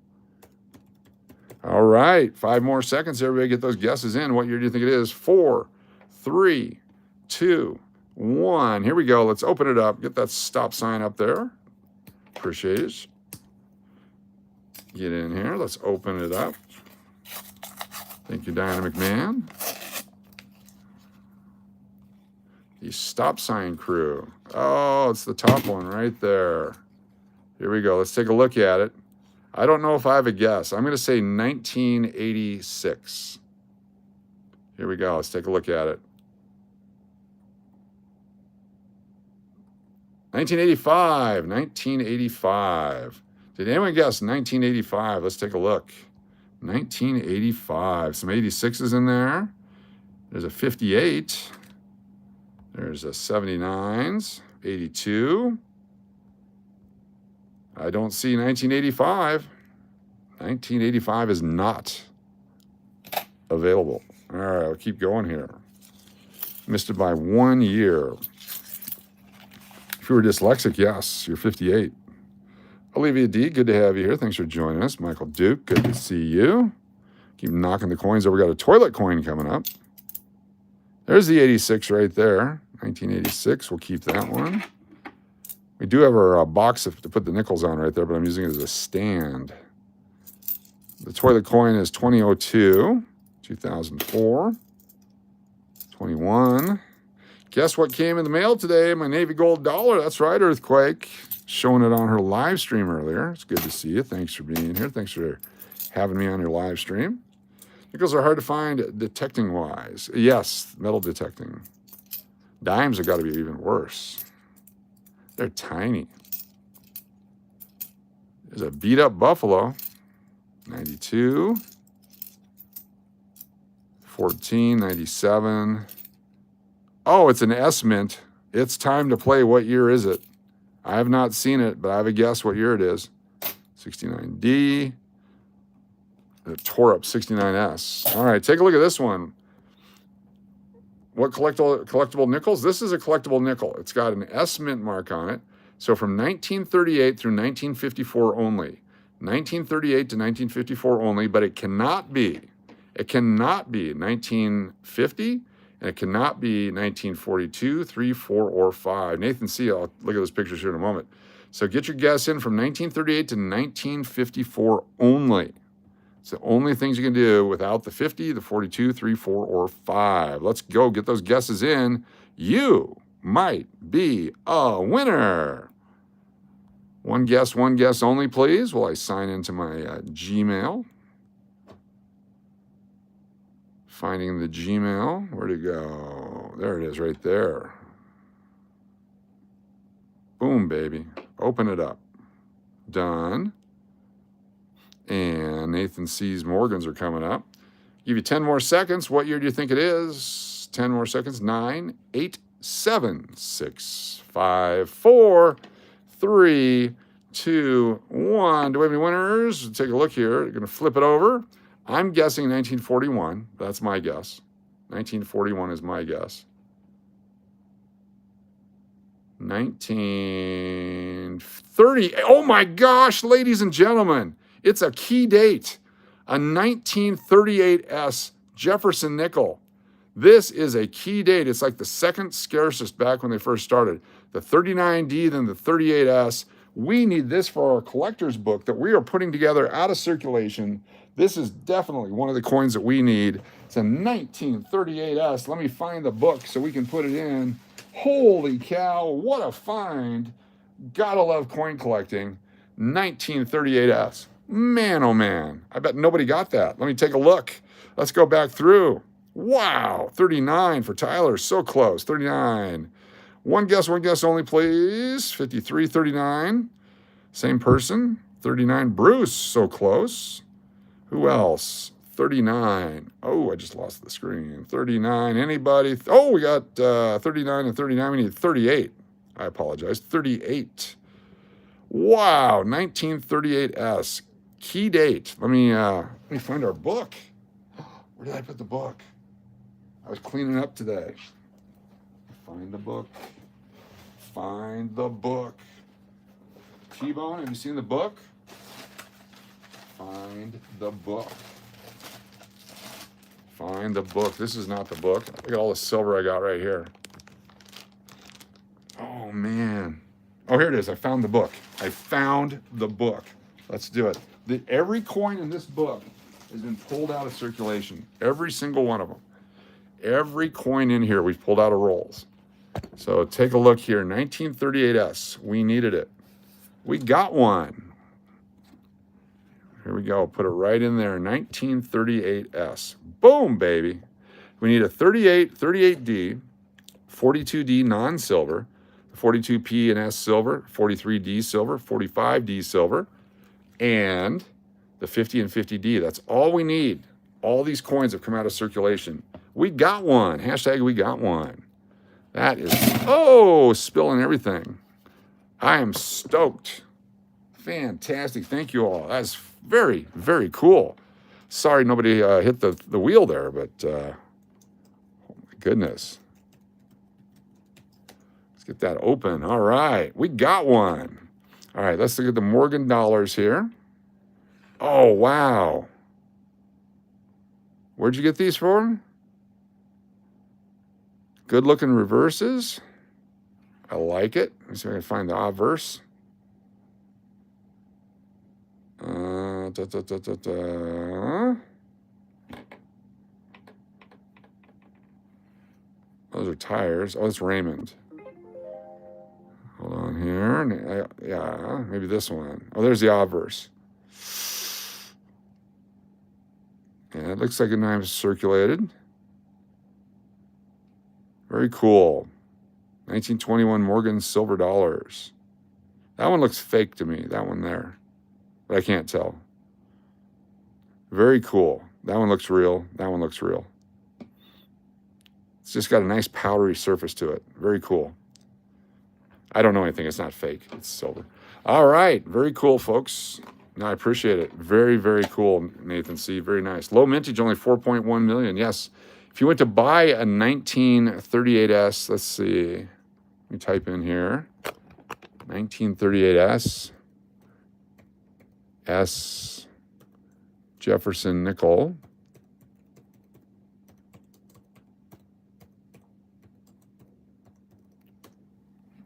All right. 5 more seconds. Everybody get those guesses in. What year do you think it is? 4, 3, 2, 1. Here we go. Let's open it up. Get that stop sign up there. Appreciate it. Get in here. Let's open it up. Thank you, Dynamic Man. The stop sign crew. Oh, it's the top one right there. Here we go. Let's take a look at it. I don't know if I have a guess. I'm going to say 1986. Here we go. Let's take a look at it. 1985. 1985. Did anyone guess 1985? Let's take a look. 1985. Some 86s in there. There's a 58. There's a 79s. 82. I don't see 1985. 1985 is not available. All right, I'll keep going here. Missed it by 1 year. If you were dyslexic, yes, you're 58. Olivia D, good to have you here. Thanks for joining us. Michael Duke, good to see you. Keep knocking the coins over. We got a toilet coin coming up. There's the 86 right there. 1986, we'll keep that one. We do have our box to put the nickels on right there, but I'm using it as a stand. The toilet coin is 2002, 2004, 21. Guess what came in the mail today? My Navy Gold dollar. That's right, Earthquake. Showing it on her live stream earlier. It's good to see you. Thanks for being here. Thanks for having me on your live stream. Nickels are hard to find detecting-wise. Yes, metal detecting. Dimes have got to be even worse. They're tiny. There's a beat-up Buffalo. 92. 14, 97. Oh, it's an S-Mint. It's time to play. What year is it? I have not seen it, but I have a guess what year it is. 69D. It tore up 69S. All right, take a look at this one. What collectible nickels? This is a collectible nickel. It's got an S-Mint mark on it. So from 1938 through 1954 only. 1938 to 1954 only, but it cannot be 1950, and it cannot be 1942, 3, 4, or 5. Nathan C., I'll look at those pictures here in a moment. So get your guess in from 1938 to 1954 only. It's the only things you can do without the 50, the 42, 3, 4, or 5. Let's go get those guesses in. You might be a winner. One guess only, please, while I sign into my Gmail. Finding the Gmail. Where'd it go? There it is right there. Boom, baby. Open it up. Done. And Nathan C's Morgans are coming up. Give you 10 more seconds. What year do you think it is? 10 more seconds. 9, 8, 7, 6, 5, 4, 3, 2, 1. Do we have any winners? Take a look here. You're going to flip it over. I'm guessing 1941. That's my guess. 1941 is my guess. 1930. Oh my gosh, ladies and gentlemen. It's a key date. A 1938S Jefferson nickel. This is a key date. It's like the second scarcest back when they first started. The 39D, then the 38S. We need this for our collector's book that we are putting together out of circulation. This is definitely one of the coins that we need. It's a 1938S. Let me find the book so we can put it in. Holy cow, what a find. Gotta love coin collecting. 1938S. Man, oh man. I bet nobody got that. Let me take a look. Let's go back through. Wow, 39 for Tyler. So close. 39. One guess only, please. 53, 39. Same person. 39, Bruce. So close. Who else? 39. Oh, I just lost the screen. 39. Anybody? Oh, we got 39 and 39. We need 38. I apologize. 38. Wow, 1938S. Key date. Let me find our book. Where did I put the book? I was cleaning up today. Find the book. Find the book. T-Bone, have you seen the book? Find the book. Find the book. This is not the book. Look at all the silver I got right here. Oh, man. Oh, here it is. I found the book. I found the book. Let's do it. Every coin in this book has been pulled out of circulation. Every single one of them. Every coin in here we've pulled out of rolls. So take a look here. 1938S. We needed it. We got one. Here we go. Put it right in there. 1938S. Boom, baby. We need a 38D, 42D non-silver, 42P and S silver, 43D silver, 45D silver, and the 50 and 50D. That's all we need. All these coins have come out of circulation. We got one. Hashtag we got one. That is, oh, spilling everything. I am stoked. Fantastic. Thank you all. That's very, very cool. Sorry nobody hit the wheel there, but oh my goodness. Let's get that open. All right. We got one. All right. Let's look at the Morgan dollars here. Oh, wow. Where'd you get these for? Good looking reverses. I like it. Let's see if I can find the obverse. Those are tires. Oh, it's Raymond. Hold on here. Yeah, maybe this one. Oh, there's the obverse. Yeah, it looks like a knife circulated. Very cool. 1921 Morgan silver dollars. That one looks fake to me, that one there. But I can't tell. Very cool. That one looks real. That one looks real. It's just got a nice powdery surface to it. Very cool. I don't know anything. It's not fake. It's silver. All right. Very cool, folks. No, I appreciate it. Very, very cool, Nathan C. Very nice. Low mintage, only 4.1 million. Yes. If you went to buy a 1938S, let's see. Let me type in here. 1938S. S. Jefferson nickel.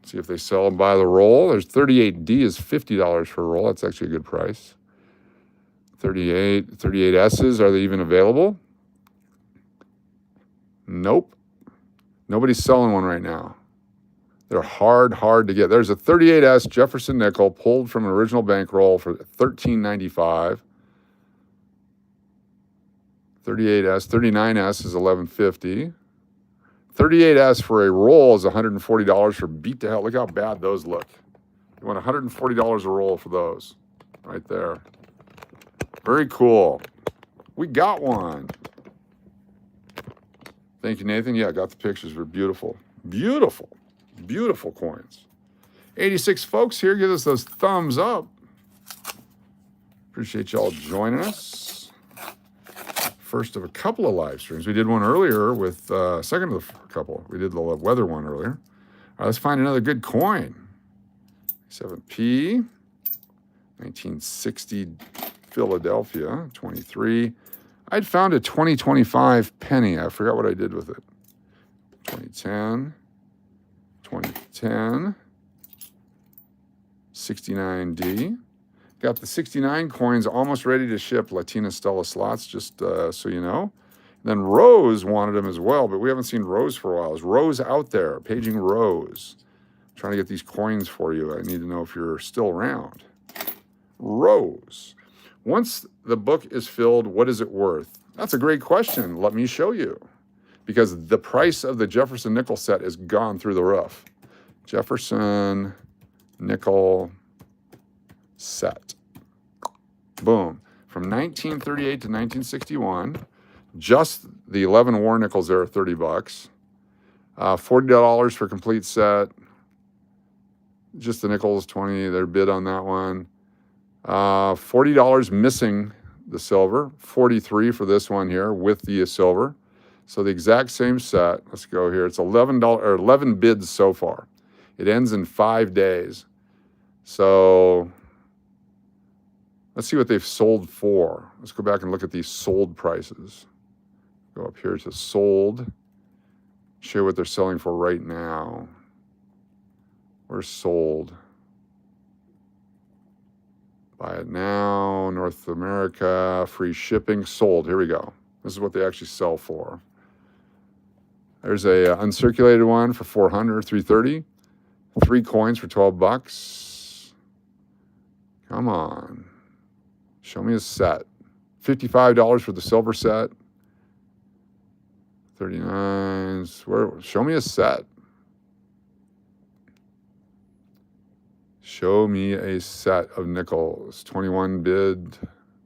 See if they sell them by the roll. There's 38D is $50 for a roll. That's actually a good price. 38S's, are they even available? Nope. Nobody's selling one right now. They're hard to get. There's a 38S Jefferson nickel pulled from an original bankroll for $13.95. 38S, 39S is $11.50. 38S for a roll is $140 for beat to hell. Look how bad those look. You want $140 a roll for those. Right there. Very cool. We got one. Thank you, Nathan. Yeah, I got the pictures. They're beautiful. Beautiful. Beautiful coins. 86 folks here. Give us those thumbs up. Appreciate y'all joining us. First of a couple of live streams. We did one earlier with, second of a couple. We did the weather one earlier. All right, let's find another good coin. 7P, 1960 Philadelphia, 23. I'd found a 2025 penny. I forgot what I did with it. 2010, 69D. Got the 69 coins almost ready to ship. Latina Stella slots, just so you know. Then Rose wanted them as well, but we haven't seen Rose for a while. Is Rose out there? Paging Rose. Trying to get these coins for you. I need to know if you're still around. Rose. Once the book is filled, what is it worth? That's a great question. Let me show you. Because the price of the Jefferson nickel set is gone through the roof. Jefferson nickel set. Boom. From 1938 to 1961, just the 11 war nickels there are $30. $40 for complete set. Just the nickels, 20, their bid on that one. $40 missing the silver. 43 for this one here with the silver. So the exact same set. Let's go here. It's $11 or 11 bids so far. It ends in 5 days. So let's see what they've sold for. Let's go back and look at these sold prices. Go up here to sold. Show you what they're selling for right now. Where's sold? Buy it now. North America, free shipping, sold. Here we go. This is what they actually sell for. There's a uncirculated one for 400, 330. 3 coins for 12 bucks. Come on. Show me a set. $55 for the silver set. 39s. Show me a set. Show me a set of nickels. 21 bid.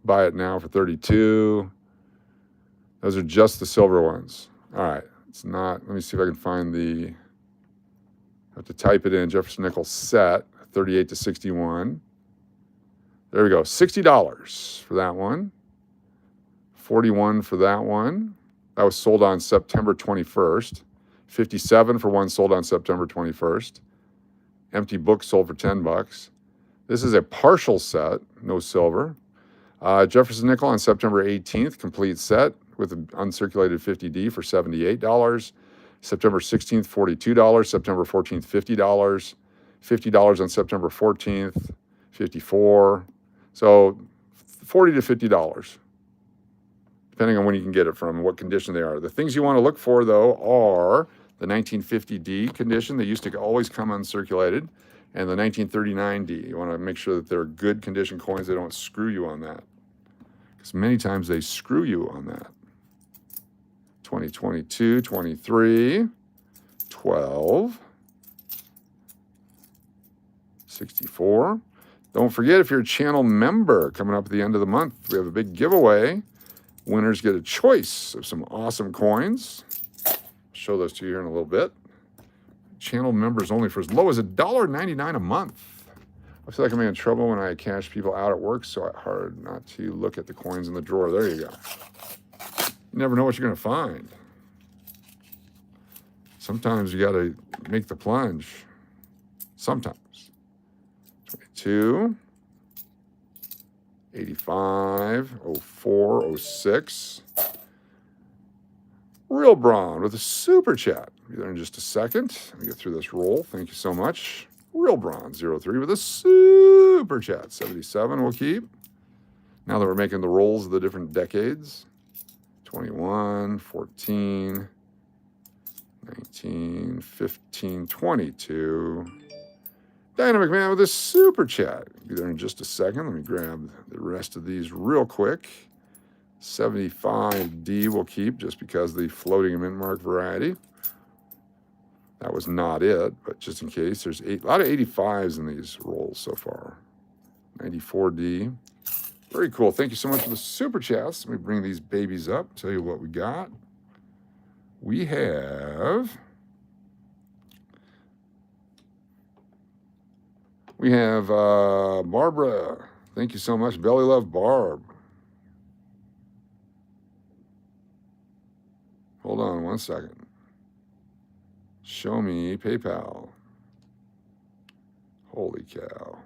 Buy it now for 32. Those are just the silver ones. All right. It's not. Let me see if I can find the. I have to type it in. Jefferson nickel set. 38 to 61. There we go. $60 for that one. 41 for that one. That was sold on September 21st. 57 for one sold on September 21st. Empty book sold for 10 bucks. This is a partial set, no silver. Jefferson nickel on September 18th, complete set with an uncirculated 50D for $78. September 16th, $42. September 14th, $50. $50 on September 14th, $54. So $40 to $50, depending on when you can get it from, what condition they are. The things you want to look for, though, are the 1950D condition. They used to always come uncirculated. And the 1939D. You want to make sure that they're good condition coins. They don't screw you on that. Because many times they screw you on that. 2022, 23, 12, 64. Don't forget, if you're a channel member, coming up at the end of the month, we have a big giveaway. Winners get a choice of some awesome coins. I'll show those to you here in a little bit. Channel members only for as low as $1.99 a month. I feel like I'm in trouble when I cash people out at work, so it's hard not to look at the coins in the drawer. There you go. You never know what you're going to find. Sometimes you got to make the plunge. Sometimes. 22, 85, 04, 06. Real Braun with a super chat. Be there in just a second. Let me get through this roll. Thank you so much. Real Braun 03 with a super chat. 77 we'll keep. Now that we're making the rolls of the different decades. 21, 14, 19, 15, 22. Dynamic Man with a super chat. Be there in just a second. Let me grab the rest of these real quick. 75D we'll keep just because the floating mint mark variety. That was not it, but just in case, there's a lot of 85s in these rolls so far. 94D. Very cool. Thank you so much for the super chats. Let me bring these babies up, tell you what we got. We have Barbara. Thank you so much. Belly Love Barb. Hold on one second. Show me PayPal. Holy cow.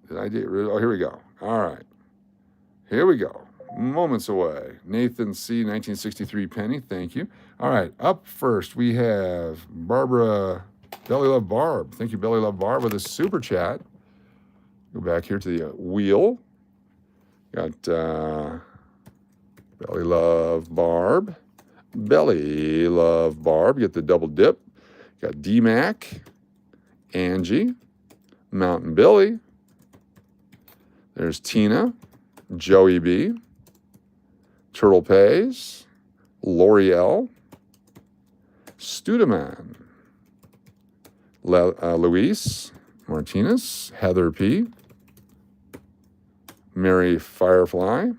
Did I get rid of? Oh, here we go. All right. Here we go. Moments away. Nathan C. 1963 penny. Thank you. All right. Up first, we have Barbara Belly Love Barb. Thank you, Belly Love Barb, with a super chat. Go back here to the wheel. Got Belly Love Barb. Belly Love Barb. Get the double dip. Got D-Mac. Angie. Mountain Billy. There's Tina. Joey B. Turtle Pays. L'Oreal. Studeman. Luis Martinez. Heather P. Mary Firefly.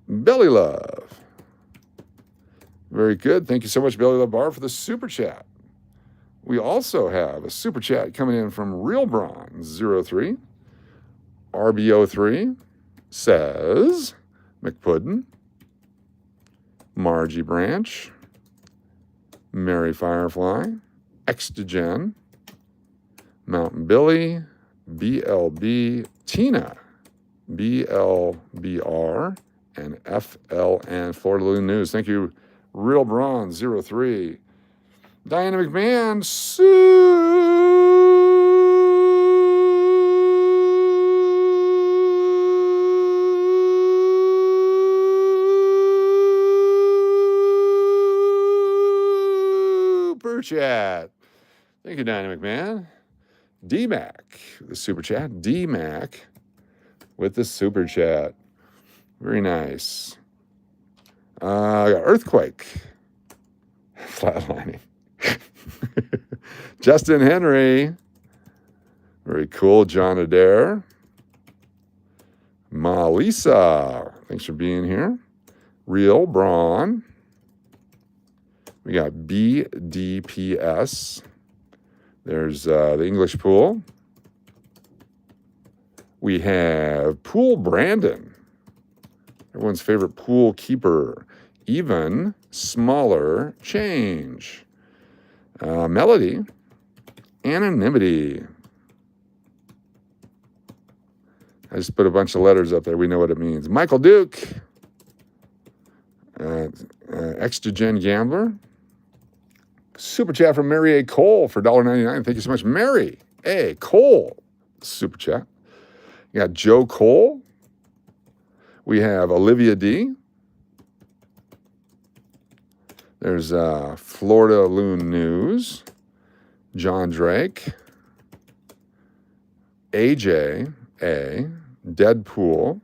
Belly Love. Very good. Thank you so much, Belly Love Bar, for the super chat. We also have a super chat coming in from Real Braun 03. RBO3 says McPuddin, Margie Branch, Mary Firefly, Extogen, Mountain Billy, BLB, Tina, BLBR, and FLN, Florida Loon News. Thank you, Real Braun 03. Diana McMahon, super super chat. Thank you, Dynamic Man. D-Mac, the super chat. D-Mac with the super chat. Very nice. I got Earthquake. Flatlining. Justin Henry. Very cool. John Adair. Malisa. Thanks for being here. Real Braun. We got BDPS. There's the English Pool. We have Pool Brandon. Everyone's favorite pool keeper. Even smaller change. Melody. Anonymity. I just put a bunch of letters up there. We know what it means. Michael Duke. Extra-Gen Gambler. Super chat from Mary A. Cole for $1.99. Thank you so much. Mary A. Cole. Super chat. You got Joe Cole. We have Olivia D. There's Florida Loon News. John Drake. AJ A. Deadpool.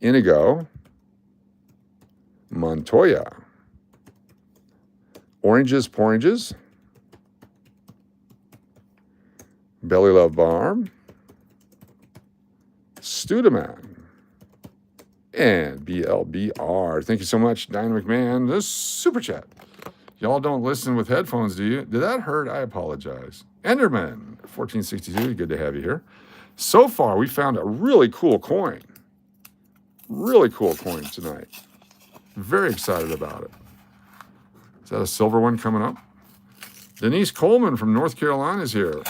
Inigo. Montoya. Oranges, Poranges. Belly Love Barb. Studeman. And BLBR. Thank you so much, Dynamic Man. This super chat. Y'all don't listen with headphones, do you? Did that hurt? I apologize. Enderman, 1462. Good to have you here. So far, we found a really cool coin. Really cool coin tonight. Very excited about it. Is that a silver one coming up? Denise Coleman from North Carolina is here.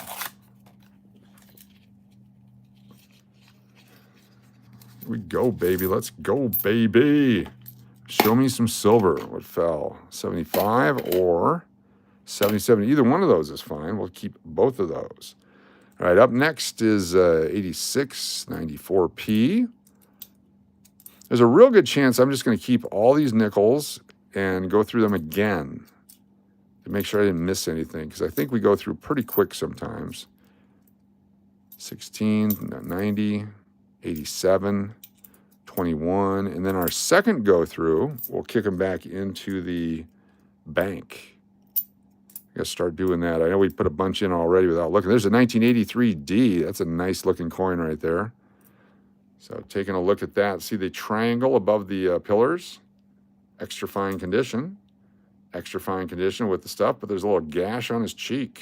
Here we go, baby. Let's go, baby. Show me some silver. What fell? 75 or 77. Either one of those is fine. We'll keep both of those. All right, up next is 86.94p. There's a real good chance I'm just going to keep all these nickels and go through them again to make sure I didn't miss anything, because I think we go through pretty quick sometimes. 16, 90, 87, 21, and then our second go through, we'll kick them back into the bank. I gotta start doing that. I know we put a bunch in already without looking. There's a 1983D. That's a nice looking coin right there. So taking a look at that, see the triangle above the pillars, extra fine condition with the stuff, but there's a little gash on his cheek.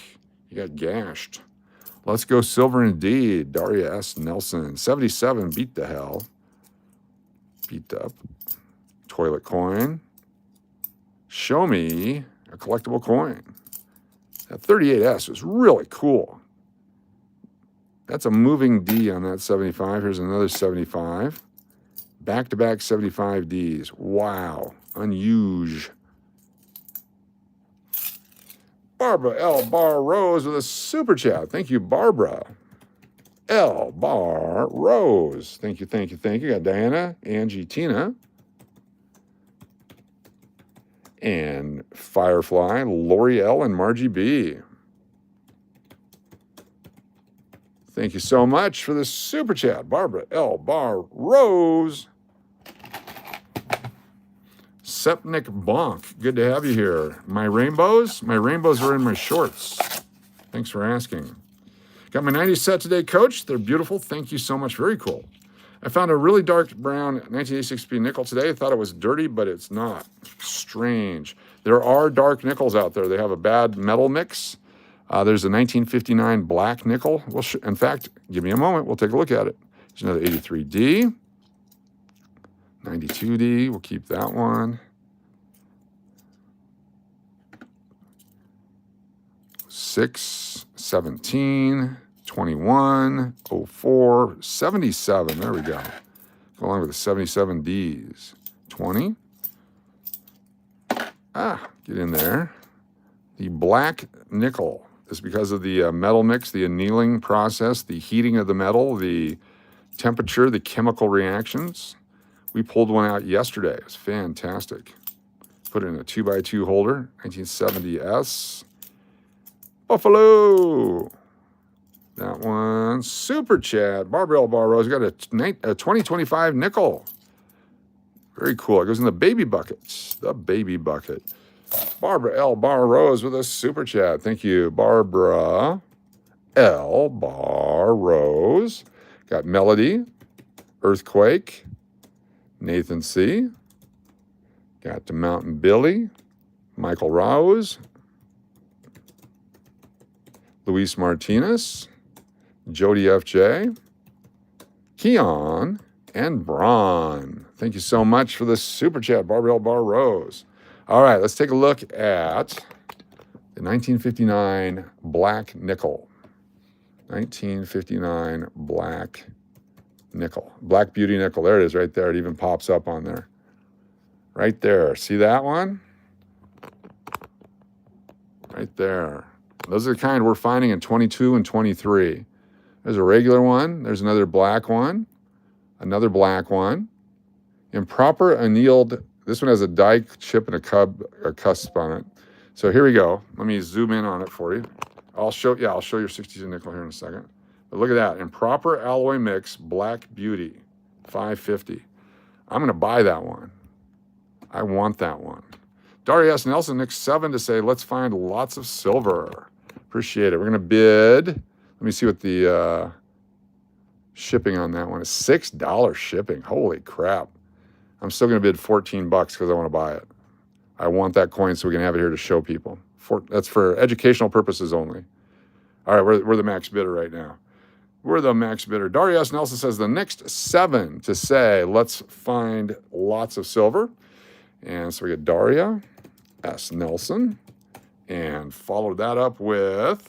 He got gashed. Let's go silver indeed. Daria S. Nelson, 77, beat the hell. Beat up. Toilet coin. Show me a collectible coin. That 38S was really cool. That's a moving D on that 75. Here's another 75. Back-to-back 75Ds. Wow. Unusual. Barbara L. Bar Rose with a super chat. Thank you, Barbara L. Bar Rose. Thank you, thank you, thank you. Got Diana, Angie, Tina, and Firefly, Lori L. and Margie B. Thank you so much for the super chat, Barbara L. Bar Rose. Sepnik Bonk, good to have you here. My rainbows are in my shorts. Thanks for asking. Got my 90s set today, Coach. They're beautiful. Thank you so much. Very cool. I found a really dark brown 1986p nickel today. I thought it was dirty, but it's not. Strange. There are dark nickels out there. They have a bad metal mix. There's a 1959 black nickel. In fact, give me a moment. We'll take a look at it. There's another 83D. 92D. We'll keep that one. 6, 17, 21, 04, 77. There we go. Go along with the 77Ds. 20. Get in there. The black nickel is because of the metal mix, the annealing process, the heating of the metal, the temperature, the chemical reactions. We pulled one out yesterday. It was fantastic. Put it in a 2x2 holder, 1970S. Buffalo. That one, Super Chat. Barbara L. Barrow's got a 2025 nickel. Very cool. It goes in the baby buckets. The baby bucket. Barbara L. Barrows with a Super Chat. Thank you, Barbara L. Barrows. Got Melody, Earthquake, Nathan C. Got to Mountain Billy, Michael Rouse, Luis Martinez, Jody FJ, Keon, and Braun. Thank you so much for the Super Chat, Barbara L. Barrows. All right, let's take a look at the 1959 Black Nickel. 1959 Black Nickel. Black Beauty Nickel. There it is right there. It even pops up on there. Right there. See that one? Right there. Those are the kind we're finding in 22 and 23. There's a regular one. There's another black one. Another black one. Improper annealed. This one has a die chip and a cusp on it. So here we go. Let me zoom in on it for you. I'll show your 62 nickel here in a second. But look at that. Improper alloy mix, Black Beauty, $5.50. I'm going to buy that one. I want that one. Daria S. Nelson, Nick 7 to say, let's find lots of silver. Appreciate it. We're going to bid. Let me see what the shipping on that one is. $6 shipping. Holy crap. I'm still going to bid $14 because I want to buy it. I want that coin so we can have it here to show people. That's for educational purposes only. All right, we're the max bidder right now. We're the max bidder. Daria S. Nelson says the next 7 to say, let's find lots of silver. And so we get Daria S. Nelson. And followed that up with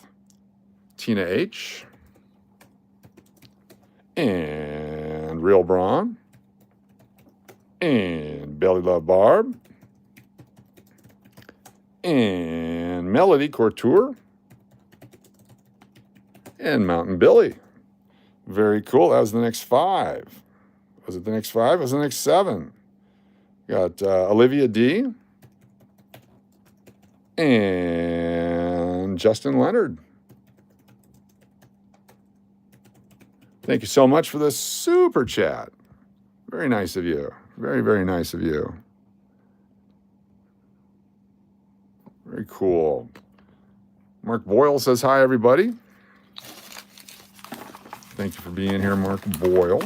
Tina H. And Real Braun. And Belly Love Barb. And Melody Couture. And Mountain Billy. Very cool. That was the next 5. Was it the next 5? It was the next 7. Got Olivia D. And Justin Leonard. Thank you so much for the Super Chat. Very nice of you. Very, very nice of you. Very cool. Mark Boyle says hi, everybody. Thank you for being here, Mark Boyle.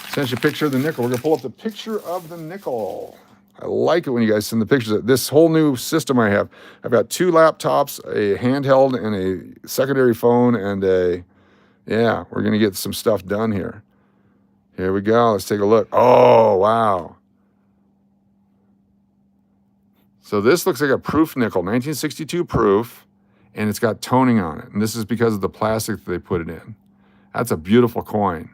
Sent you a picture of the nickel. We're going to pull up the picture of the nickel. I like it when you guys send the pictures. This whole new system I have, I've got 2 laptops, a handheld, and a secondary phone, and we're going to get some stuff done here. Here we go. Let's take a look. Oh, wow. So this looks like a proof nickel, 1962 proof, and it's got toning on it. And this is because of the plastic that they put it in. That's a beautiful coin.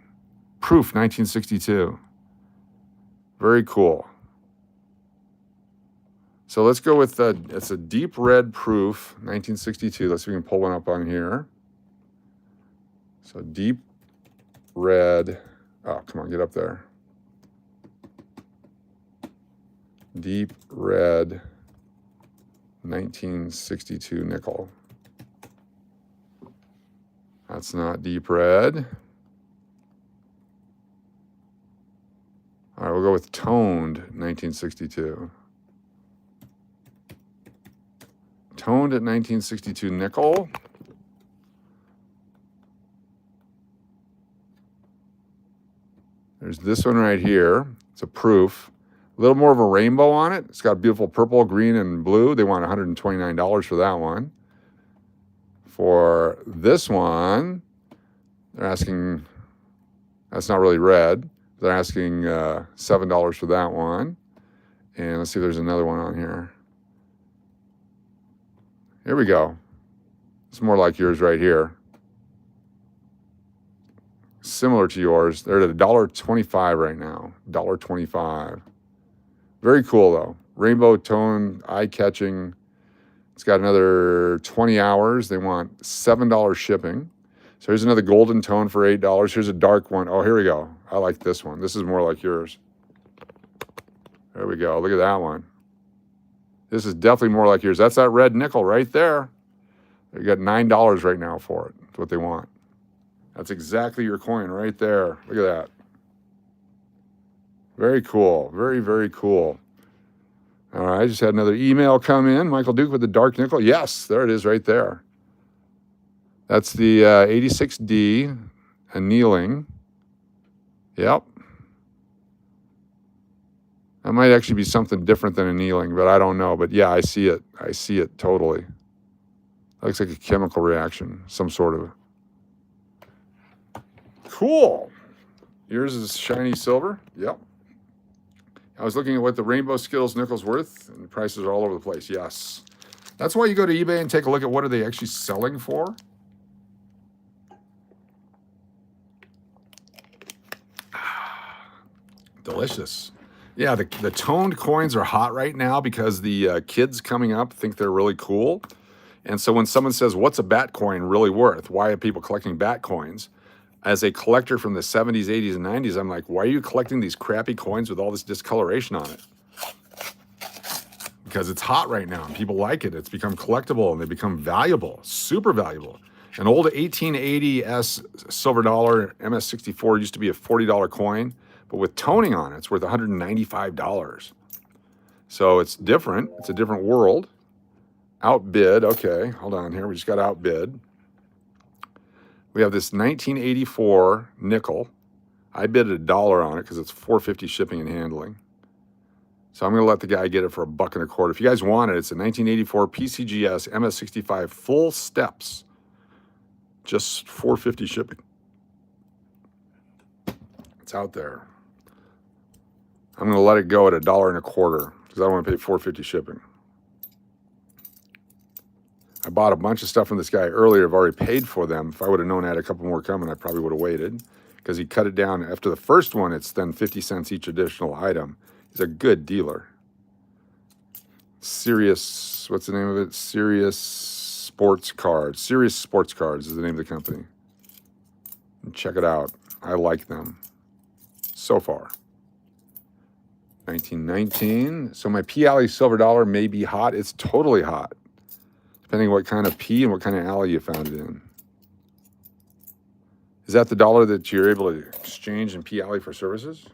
Proof, 1962. Very cool. So let's go with, it's a deep red proof, 1962. Let's see if we can pull one up on here. So deep red. Oh, come on, get up there. Deep red 1962 nickel. That's not deep red. All right, we'll go with toned 1962. Toned at 1962 nickel. There's this one right here. It's a proof. A little more of a rainbow on it. It's got beautiful purple, green, and blue. They want $129 for that one. For this one, they're asking, that's not really red. They're asking $7 for that one. And let's see if there's another one on here. Here we go. It's more like yours right here. Similar to yours. They're at $1.25 right now. $1.25. Very cool, though. Rainbow tone, eye-catching. It's got another 20 hours. They want $7 shipping. So here's another golden tone for $8. Here's a dark one. Oh, here we go. I like this one. This is more like yours. There we go. Look at that one. This is definitely more like yours. That's that red nickel right there. They got $9 right now for it. That's what they want. That's exactly your coin right there. Look at that. Very cool. Very, very cool. All right, I just had another email come in. Michael Duke with the dark nickel. Yes, there it is right there. That's the 86D annealing. Yep. That might actually be something different than annealing, but I don't know. But yeah, I see it. I see it totally. Looks like a chemical reaction, some sort of. Cool. Yours is shiny silver. Yep. I was looking at what the Rainbow Skittles nickel's worth, and the prices are all over the place. Yes. That's why you go to eBay and take a look at what are they actually selling for. Delicious. Yeah, the toned coins are hot right now because the kids coming up think they're really cool. And so when someone says, what's a bat coin really worth? Why are people collecting bat coins? As a collector from the 70s, 80s, and 90s, I'm like, why are you collecting these crappy coins with all this discoloration on it? Because it's hot right now and people like it. It's become collectible and they become valuable, super valuable. An old 1880s silver dollar MS64 used to be a $40 coin, but with toning on it, it's worth $195. So it's different. It's a different world. Outbid. Okay, hold on here. We just got outbid. We have this 1984 nickel. I bid $1 on it because it's $4.50 shipping and handling. So I'm going to let the guy get it for $1.25. If you guys want it, it's a 1984 PCGS MS65 full steps. Just $4.50 shipping. It's out there. I'm going to let it go at $1.25 because I don't want to pay $4.50 shipping. I bought a bunch of stuff from this guy earlier. I've already paid for them. If I would have known I had a couple more coming, I probably would have waited because he cut it down. After the first one, it's then 50 cents each additional item. He's a good dealer. Serious, what's the name of it? Serious Sports Cards. Serious Sports Cards is the name of the company. And check it out. I like them so far. 1919. So my P Alley silver dollar may be hot. It's totally hot, depending on what kind of P and what kind of alley you found it in. Is that the dollar that you're able to exchange in P Alley for services?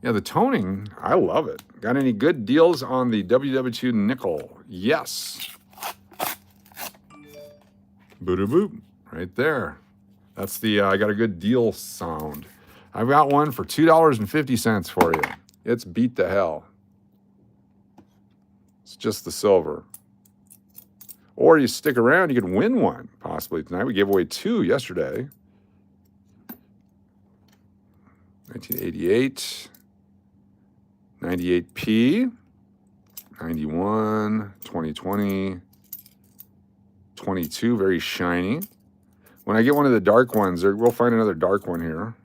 Yeah, the toning, I love it. Got any good deals on the WW2 nickel? Yes. Boo-doo-boop, right there. That's the I got a good deal sound. I've got one for $2.50 for you. It's beat the hell. It's just the silver. Or you stick around, you could win one possibly tonight. We gave away 2 yesterday. 1988. 98P, 91, 2020, 22, very shiny. When I get one of the dark ones, we'll find another dark one here.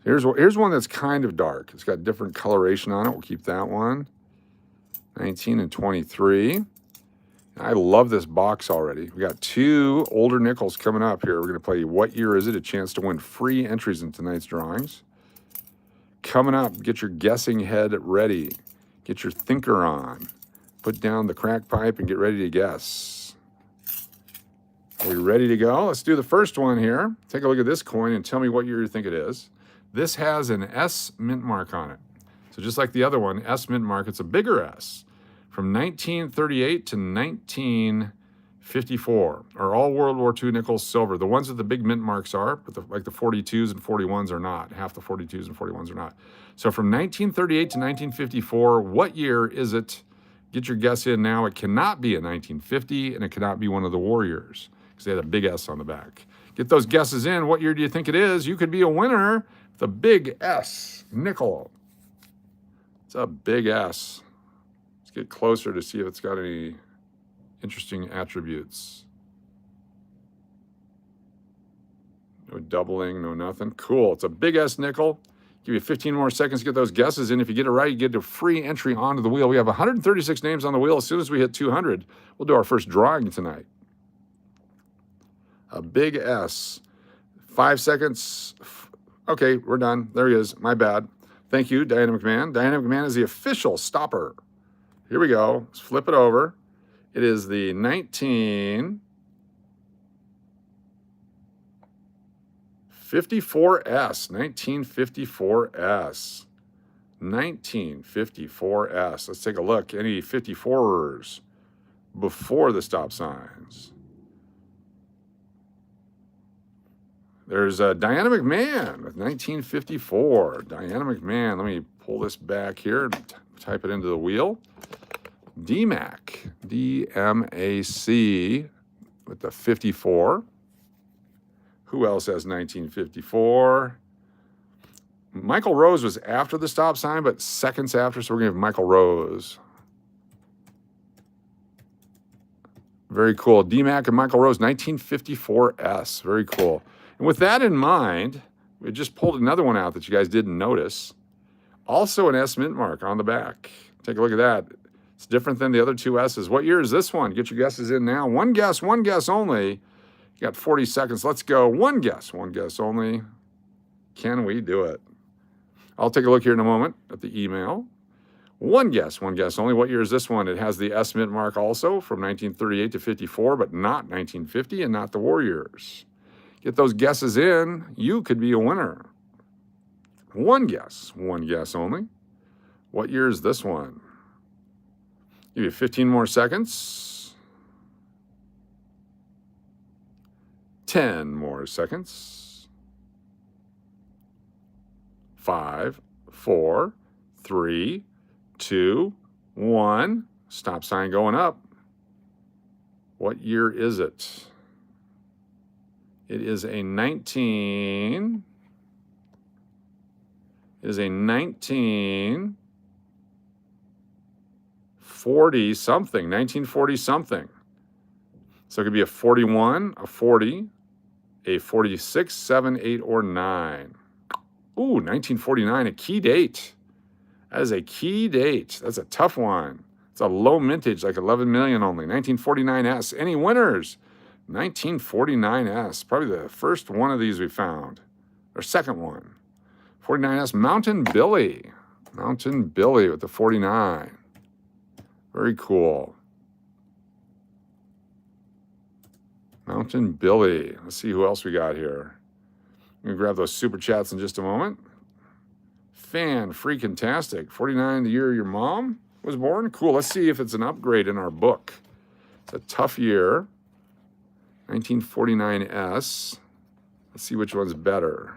Here's one that's kind of dark. It's got different coloration on it. We'll keep that one. 19 and 23. I love this box already. We got 2 older nickels coming up here. We're going to play What Year Is It? A chance to win free entries in tonight's drawings. Coming up, get your guessing head ready. Get your thinker on. Put down the crack pipe and get ready to guess. Are we ready to go? Let's do the first one here. Take a look at this coin and tell me what year you think it is. This has an S mint mark on it. So just like the other one, S mint mark, it's a bigger S. From 1938 to 1954 are all World War II nickels silver. The ones with the big mint marks are, but like the 42s and 41s are not. Half the 42s and 41s are not. So from 1938 to 1954, what year is it? Get your guess in now. It cannot be a 1950, and it cannot be one of the Warriors because they had a big S on the back. Get those guesses in. What year do you think it is? You could be a winner. The big S nickel. It's a big S. Let's get closer to see if it's got any interesting attributes. No doubling, no nothing. Cool. It's a big S nickel. Give you 15 more seconds to get those guesses in. If you get it right, you get a free entry onto the wheel. We have 136 names on the wheel. As soon as we hit 200, we'll do our first drawing tonight. A big S. 5 seconds. Okay, we're done. There he is. My bad. Thank you, Diana McMahon. Diana McMahon is the official stopper. Here we go. Let's flip it over. It is the 1954S. 1954S. 1954S. Let's take a look. Any 54ers before the stop signs? There's a Diana McMahon with 1954. Diana McMahon. Let me pull this back here and type it into the wheel. DMAC. DMAC with the 54. Who else has 1954? Michael Rose was after the stop sign, but seconds after, so we're going to have Michael Rose. Very cool. DMAC and Michael Rose, 1954S. Very cool. And with that in mind, we just pulled another one out that you guys didn't notice. Also an S mint mark on the back. Take a look at that. It's different than the other two S's. What year is this one? Get your guesses in now. One guess only. You got 40 seconds. Let's go. One guess only. Can we do it? I'll take a look here in a moment at the email. One guess only. What year is this one? It has the S mint mark also from 1938 to 54, but not 1950 and not the Warriors. Get those guesses in. You could be a winner. One guess only. What year is this one? Give you 15 more seconds. 10 more seconds. 5, 4, 3, 2, 1. Stop sign going up. What year is it? It is a 1940 something, 1940 something. So it could be a 41, a 40, a 46, 7, 8, or 9. Ooh, 1949, a key date. That is a key date. That's a tough one. It's a low mintage, like 11 million only. 1949S. Any winners? 1949S. Probably the first one of these we found. Or second one. 49S, Mountain Billy. Mountain Billy with the 49. Very cool. Mountain Billy. Let's see who else we got here. I'm going to grab those super chats in just a moment. Freaking-tastic. 49, the year your mom was born? Cool. Let's see if it's an upgrade in our book. It's a tough year. 1949S. Let's see which one's better.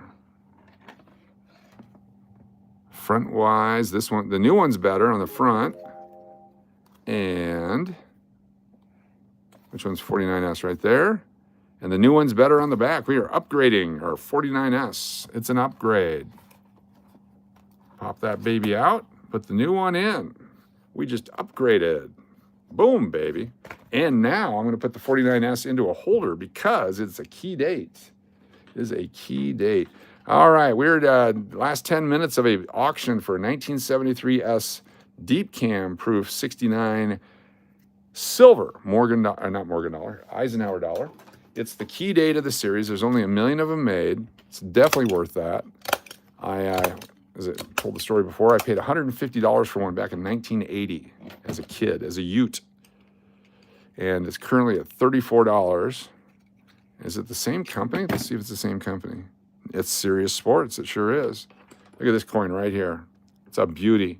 Front-wise, this one, the new one's better on the front. And which one's 49S right there? And the new one's better on the back. We are upgrading our 49S. It's an upgrade. Pop that baby out, put the new one in. We just upgraded. Boom, baby. And now I'm going to put the 49S into a holder because it's a key date. It is a key date. All right, we're at last 10 minutes of a auction for 1973S Deep Cam Proof 69 silver Eisenhower dollar. It's the key date of the series. There's only 1 million of them made. It's definitely worth that. As I told the story before, I paid $150 for one back in 1980 as a kid, as a ute. And it's currently at $34. Is it the same company? Let's see if it's the same company. It's Serious Sports. It sure is. Look at this coin right here. It's a beauty.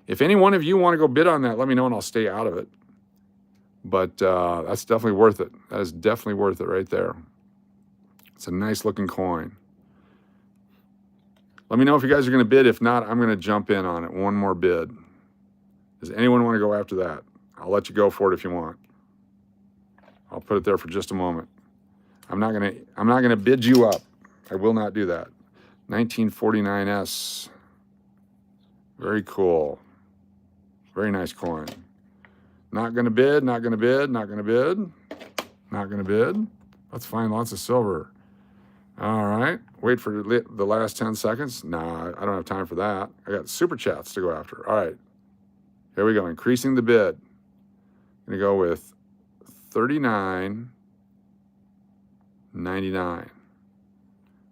If any one of you want to go bid on that, let me know and I'll stay out of it. But that's definitely worth it. That is definitely worth it right there. It's a nice looking coin. Let me know if you guys are going to bid. If not, I'm going to jump in on it. One more bid. Does anyone want to go after that? I'll let you go for it if you want. I'll put it there for just a moment. I'm not going to bid you up. I will not do that. 1949S. Very cool. Very nice coin. Not going to bid, not going to bid, not going to bid, not going to bid. Let's find lots of silver. All right. Wait for the last 10 seconds. Nah, I don't have time for that. I got super chats to go after. All right. Here we go. Increasing the bid. I'm going to go with $39.99.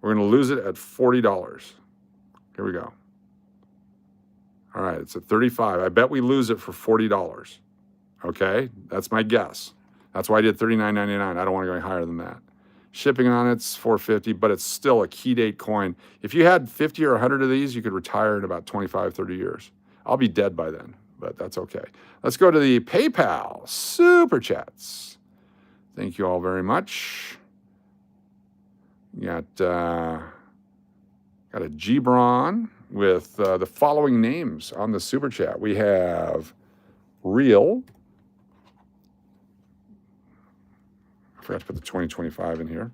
We're going to lose it at $40. Here we go. All right. It's at $35. I bet we lose it for $40. Okay, that's my guess. That's why I did $39.99. I don't want to go any higher than that. Shipping on it's $4.50, but it's still a key date coin. If you had 50 or 100 of these, you could retire in about 25, 30 years. I'll be dead by then, but that's okay. Let's go to the PayPal Super Chats. Thank you all very much. You got a Gibran with the following names on the Super Chat. We have Real. I forgot to put the 2025 in here.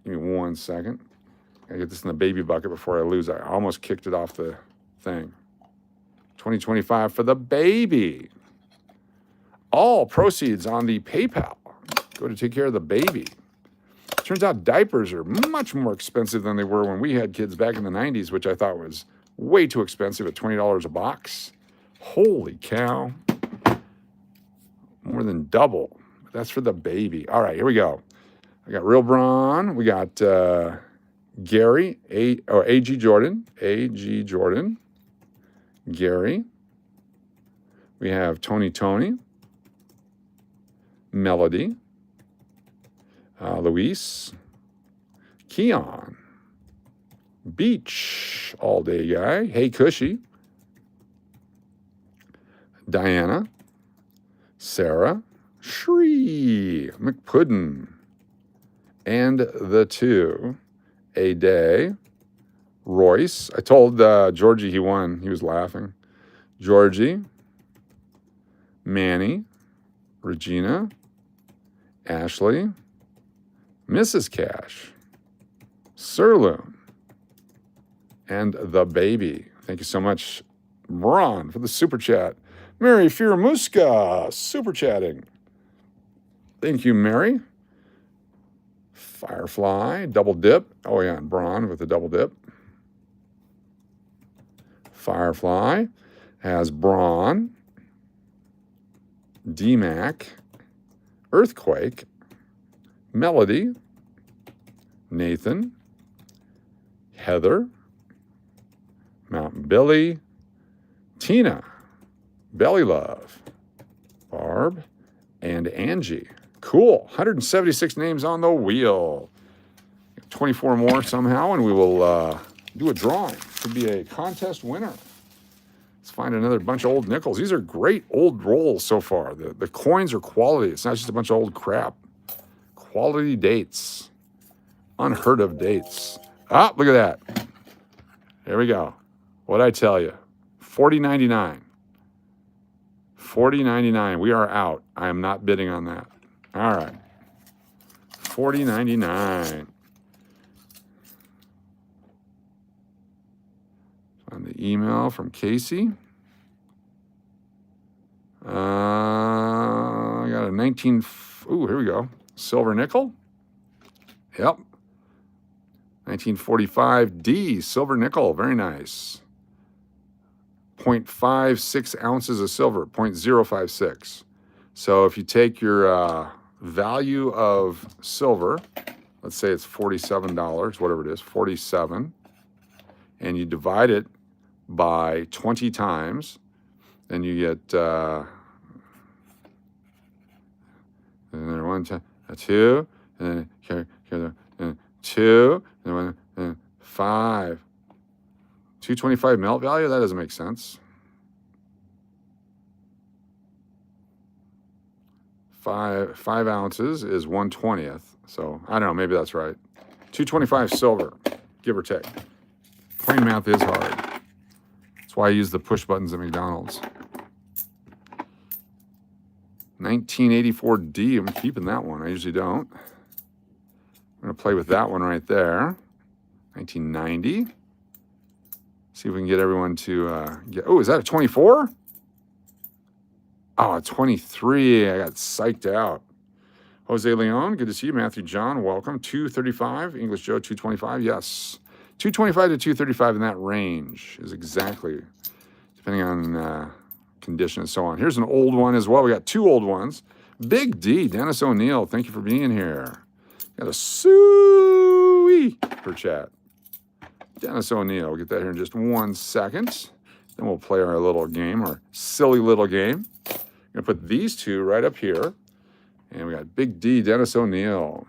Give me 1 second. I get this in the baby bucket before I lose. I almost kicked it off the thing. 2025 for the baby. All proceeds on the PayPal go to take care of the baby. Turns out diapers are much more expensive than they were when we had kids back in the 90s, which I thought was way too expensive at $20 a box. Holy cow. More than double. That's for the baby. All right, here we go. I got Real Braun. We got Gary, A.G. Jordan. A.G. Jordan. Gary. We have Tony. Melody. Luis. Keon. Beach. All day guy. Hey Cushy. Diana. Sarah. Shree McPuddin, and the two, A Day, Royce. I told Georgie he won. He was laughing. Georgie, Manny, Regina, Ashley, Mrs. Cash, Sirloon, and the baby. Thank you so much, Ron, for the super chat. Mary Firamuska, super chatting. Thank you, Mary. Firefly, double dip. Oh, yeah, and Braun with the double dip. Firefly has Braun, DMAC, Earthquake, Melody, Nathan, Heather, Mountain Billy, Tina, Belly Love, Barb, and Angie. Cool. 176 names on the wheel. 24 more somehow, and we will do a drawing. Could be a contest winner. Let's find another bunch of old nickels. These are great old rolls so far. The coins are quality. It's not just a bunch of old crap. Quality dates. Unheard of dates. Ah, look at that. There we go. What'd I tell you? $40.99. $40.99. We are out. I am not bidding on that. All right. $40.99. On the email from Casey. I got a 19. Ooh, here we go. Silver nickel. Yep. 1945D silver nickel. Very nice. 0.56 ounces of silver. 0.056. So if you take your value of silver, let's say it's $47, whatever it is, 47, and you divide it by 20 times, then you get and then one time, a two, and then two, and then 5. 225 melt value? That doesn't make sense. 5 ounces is 1/20th. So I don't know, maybe that's right. 225 silver, give or take. Plain math is hard. That's why I use the push buttons at McDonald's. 1984D, I'm keeping that one. I usually don't. I'm going to play with that one right there. 1990. See if we can get everyone to get. Oh, is that a 24? Oh, a 23. I got psyched out. Jose Leon, good to see you. Matthew John, welcome. 235. English Joe, 225. Yes. 225 to 235 in that range is exactly, depending on condition and so on. Here's an old one as well. We got 2 old ones. Big D, Dennis O'Neill, thank you for being here. Got a suey per chat. Dennis O'Neill, we'll get that here in just 1 second. Then we'll play our little game, our silly little game. I'm going to put these two right up here. And we got Big D, Dennis O'Neill.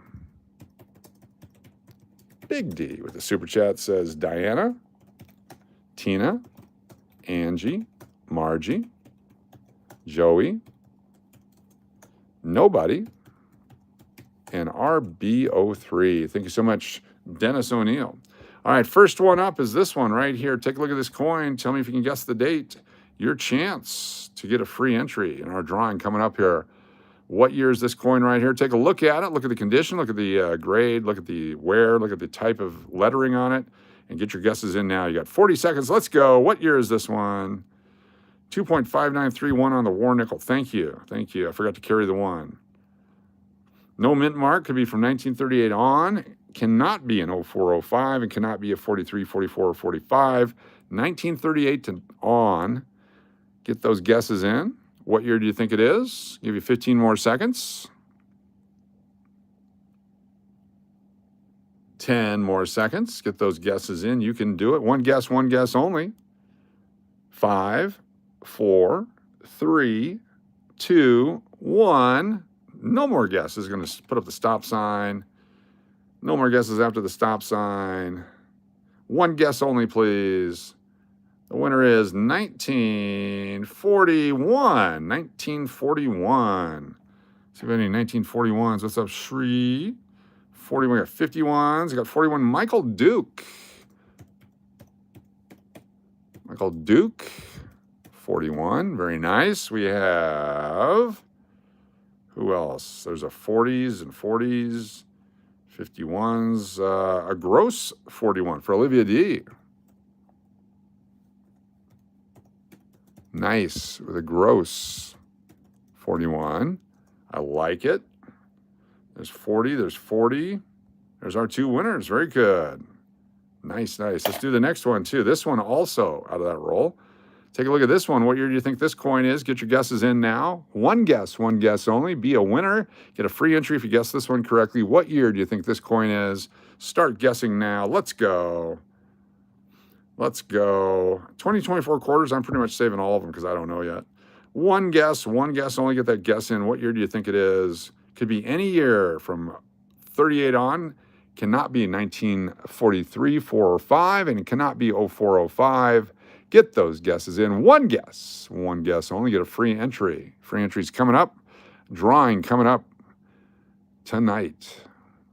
Big D with the super chat says Diana, Tina, Angie, Margie, Joey, Nobody, and RB03. Thank you so much, Dennis O'Neill. All right, first one up is this one right here. Take a look at this coin. Tell me if you can guess the date. Your chance to get a free entry in our drawing coming up here. What year is this coin right here? Take a look at it. Look at the condition. Look at the grade. Look at the wear. Look at the type of lettering on it. And get your guesses in now. You got 40 seconds. Let's go. What year is this one? 2.5931 on the war nickel. Thank you. Thank you. I forgot to carry the one. No mint mark. Could be from 1938 on. Cannot be an 0405 and cannot be a 43, 44, or 45. 1938 to on. Get those guesses in. What year do you think it is? Give you 15 more seconds. 10 more seconds. Get those guesses in. You can do it. One guess only. 5, 4, 3, 2, 1. No more guesses. Going to put up the stop sign. No more guesses after the stop sign. One guess only, please. The winner is 1941. 1941. See if any 1941s. What's up, Shri? 41. We got 51s. We got 41. Michael Duke. Michael Duke. 41. Very nice. We have. Who else? There's a 40s and 40s. 51s. A gross 41 for Olivia D. Nice, with a gross 41. I like it. There's 40, there's 40. There's our two winners. Very good. Nice, nice. Let's do the next one, too. This one also out of that roll. Take a look at this one. What year do you think this coin is? Get your guesses in now. One guess only. Be a winner. Get a free entry if you guess this one correctly. What year do you think this coin is? Start guessing now. Let's go. Let's go. 2024 quarters, I'm pretty much saving all of them because I don't know yet. One guess only. Get that guess in. What year do you think it is? Could be any year from 38 on. Cannot be 1943, 4, or 5, and it cannot be 0405. Get those guesses in. One guess only. Get a free entry. Free entry's coming up. Drawing coming up tonight.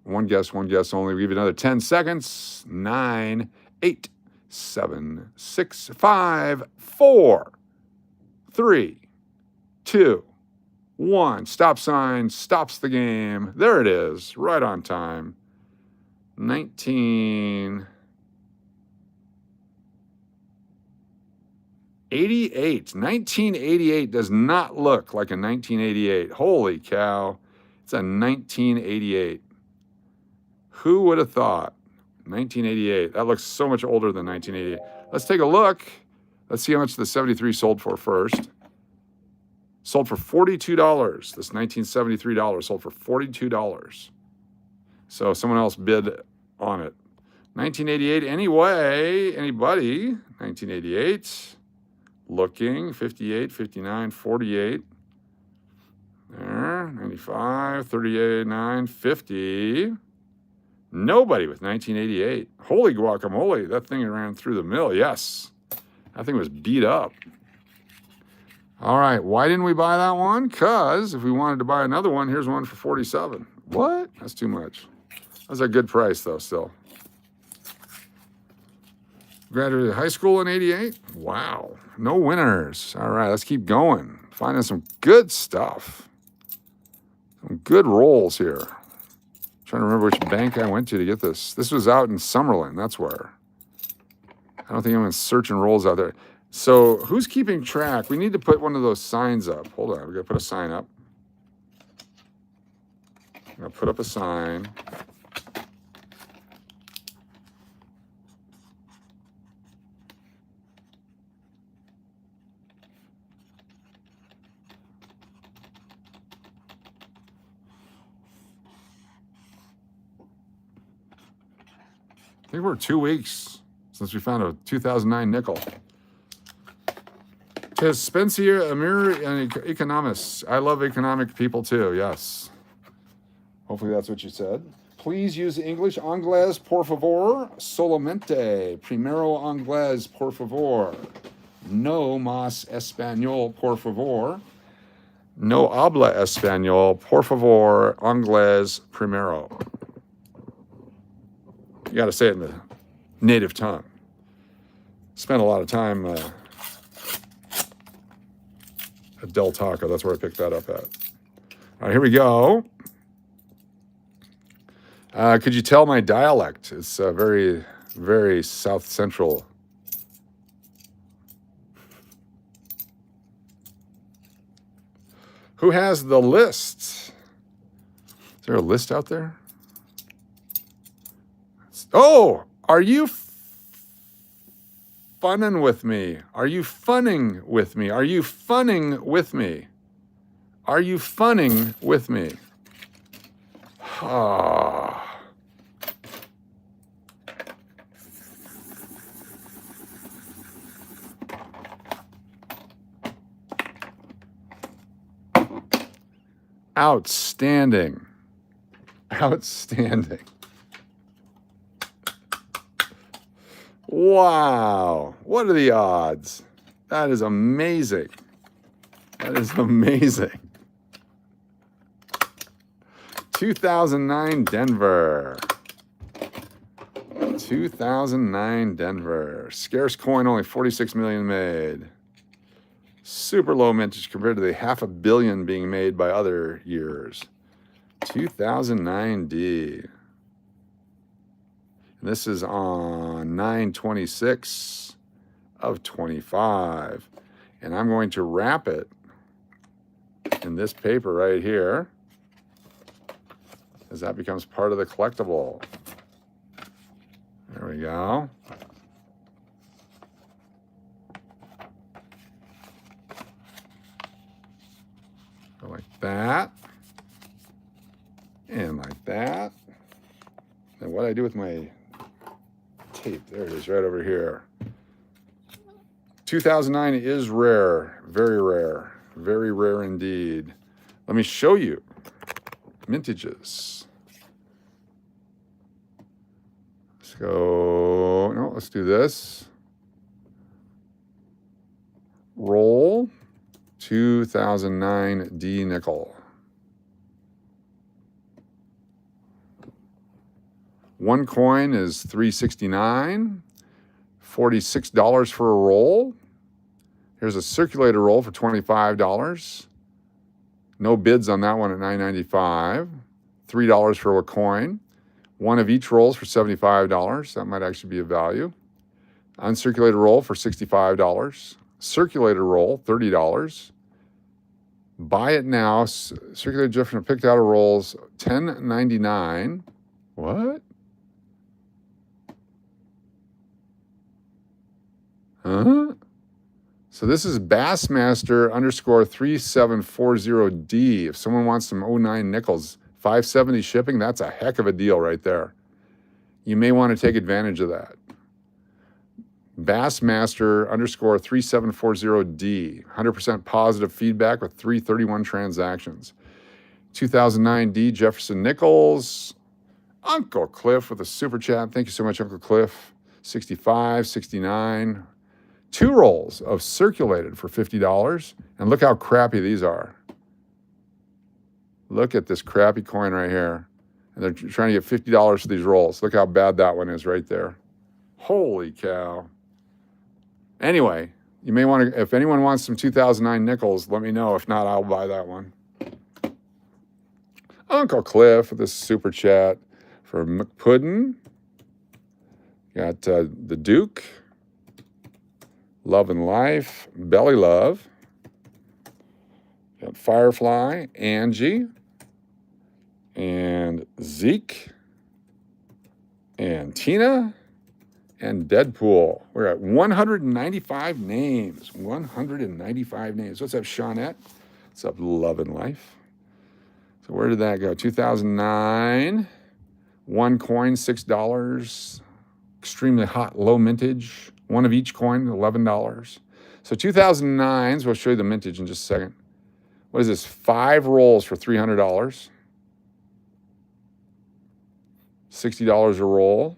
One guess only. We give you another 10 seconds. 9, 8, 7, 6, 5, 4, 3, 2, 1. Stop sign stops the game. There it is, right on time. 1988 does not look like a 1988. Holy cow. It's a 1988. Who would have thought? 1988. That looks so much older than 1988. Let's take a look. Let's see how much the 73 sold for first. Sold for $42. This $1973 sold for $42. So someone else bid on it. 1988 anyway. Anybody? 1988. Looking. 58, 59, 48. There. 95, 38, 9, 50. Nobody with 1988. Holy guacamole. That thing ran through the mill. Yes. That thing was beat up. All right. Why didn't we buy that one? Because if we wanted to buy another one, here's one for 47. What? That's too much. That's a good price, though, still. Graduated high school in 88? Wow. No winners. All right. Let's keep going. Finding some good stuff. Some good rolls here. Trying to remember which bank I went to get this. This was out in Summerlin. That's where. I don't think anyone's searching rolls out there. So who's keeping track? We need to put one of those signs up. Hold on. We got to put a sign up. I'm going to put up a sign. I think we're 2 weeks since we found a 2009 nickel. To Spencer Amir and economists. I love economic people too, yes. Hopefully that's what you said. Please use English. Anglés, por favor. Solamente. Primero Anglés, por favor. No más español, por favor. No habla español, por favor. Anglés primero. You got to say it in the native tongue. Spent a lot of time at Del Taco. That's where I picked that up at. All right, here we go. Could you tell my dialect? It's very, very South Central. Who has the list? Is there a list out there? Oh, are you funning with me? Are you funning with me? Are you funning with me? Are you funning with me? Ah. Outstanding. Outstanding. Wow. What are the odds? That is amazing. That is amazing. 2009 Denver. 2009 Denver. Scarce coin, only 46 million made. Super low mintage compared to the 500 million being made by other years. 2009 D. And this is on 9/26 of 25. And I'm going to wrap it in this paper right here, as that becomes part of the collectible. There we go. Go like that. And like that. And what I do with my tape, there it is, right over here. 2009 is rare, very rare indeed. Let me show you mintages. Let's go, no, let's do this. Roll 2009 D nickel. One coin is $3.69, $46 for a roll. Here's a circulator roll for $25. No bids on that one at $9.95. $3 for a coin. One of each rolls for $75. That might actually be a value. Uncirculated roll for $65. Circulated roll, $30. Buy it now. Circulated different picked out of rolls, $10.99. What? Huh? So this is Bassmaster _ 3740D. If someone wants some 09 nickels, $5.70 shipping, that's a heck of a deal right there. You may want to take advantage of that. Bassmaster _ 3740D. 100% positive feedback with 331 transactions. 2009 D Jefferson Nichols. Uncle Cliff with a super chat. Thank you so much, Uncle Cliff. 65, 69. 2 rolls of circulated for $50. And look how crappy these are. Look at this crappy coin right here. And they're trying to get $50 for these rolls. Look how bad that one is right there. Holy cow. Anyway, you may want to, if anyone wants some 2009 nickels, let me know. If not, I'll buy that one. Uncle Cliff with this super chat for McPuddin. Got the Duke. Love and Life, Belly Love. Got Firefly, Angie, and Zeke, and Tina, and Deadpool. We're at 195 names. 195 names. What's up, Shawnette? What's up, Love and Life? So where did that go? 2009. 1 coin, $6. Extremely hot, low mintage. One of each coin, $11. So 2009s, we'll show you the mintage in just a second. What is this? 5 rolls for $300. $60 a roll.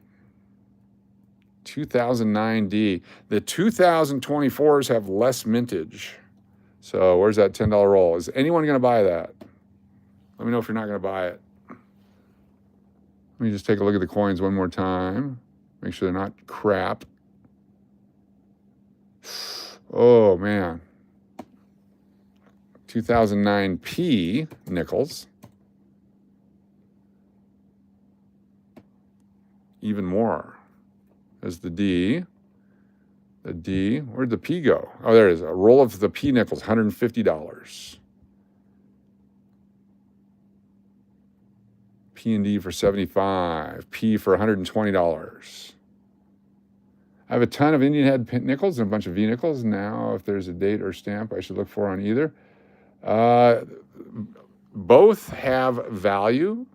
2009D. The 2024s have less mintage. So where's that $10 roll? Is anyone going to buy that? Let me know if you're not going to buy it. Let me just take a look at the coins one more time. Make sure they're not crap. Oh, man. 2009P nickels. Even more. There's the D. The D. Where'd the P go? Oh, there it is. A roll of the P nickels, $150. P and D for $75. P for $120. I have a ton of Indian head nickels and a bunch of V nickels. Now, if there's a date or stamp I should look for on either. Both have value,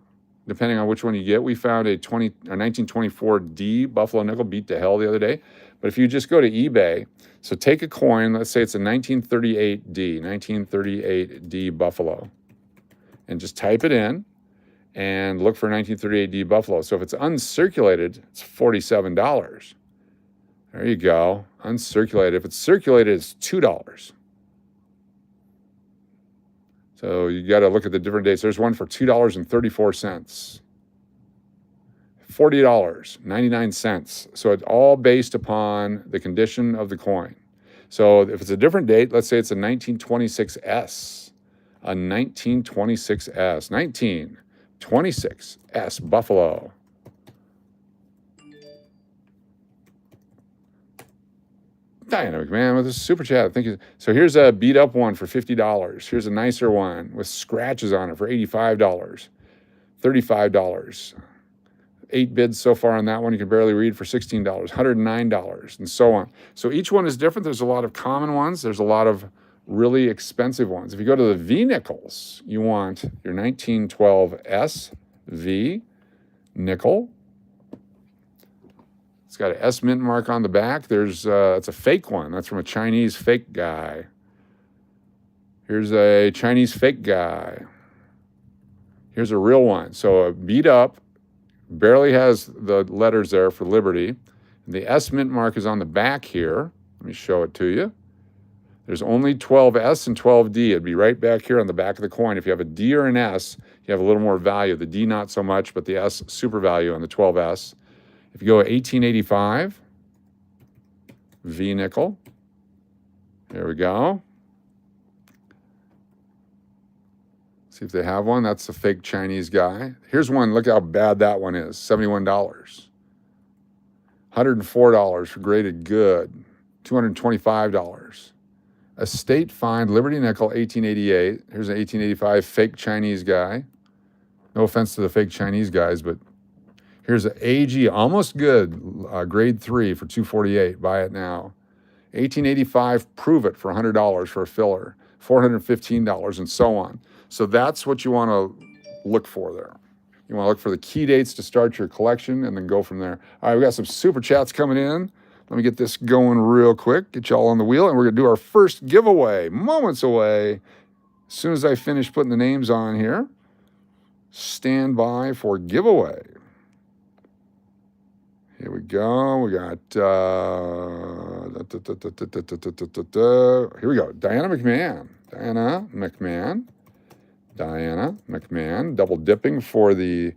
depending on which one you get. We found a 1924 D Buffalo nickel beat to hell the other day. But if you just go to eBay, so take a coin, let's say it's a 1938 D Buffalo, and just type it in and look for 1938 D Buffalo. So if it's uncirculated, it's $47. There you go, uncirculated. If it's circulated, it's $2. So you got to look at the different dates. There's one for $2.34. $40.99. So it's all based upon the condition of the coin. So if it's a different date, let's say it's a 1926S. A 1926S. 1926S Buffalo. Dynamic Man with a super chat. Thank you. So here's a beat up one for $50. Here's a nicer one with scratches on it for $85. $35. 8 bids so far on that one. You can barely read for $16, $109, and so on. So each one is different. There's a lot of common ones. There's a lot of really expensive ones. If you go to the V nickels, you want your 1912 SV nickel. It's got an S mint mark on the back. There's it's a fake one. That's from a Chinese fake guy. Here's a Chinese fake guy. Here's a real one. So a beat up, barely has the letters there for Liberty. The S mint mark is on the back here. Let me show it to you. There's only 12S and 12D. It'd be right back here on the back of the coin. If you have a D or an S, you have a little more value. The D not so much, but the S super value on the 12S. If you go 1885, V nickel. There we go. See if they have one. That's a fake Chinese guy. Here's one. Look how bad that one is. $71. $104 for graded good. $225. A state find Liberty nickel, 1888. Here's an 1885 fake Chinese guy. No offense to the fake Chinese guys, but here's an AG, almost good, grade 3 for $248. Buy it now. 1885, prove it for $100 for a filler. $415, and so on. So that's what you want to look for there. You want to look for the key dates to start your collection and then go from there. All right, we got some super chats coming in. Let me get this going real quick, get y'all on the wheel, and we're going to do our first giveaway, moments away. As soon as I finish putting the names on here, stand by for giveaway. Here we go. We got, here we go. Diana McMahon, double dipping for the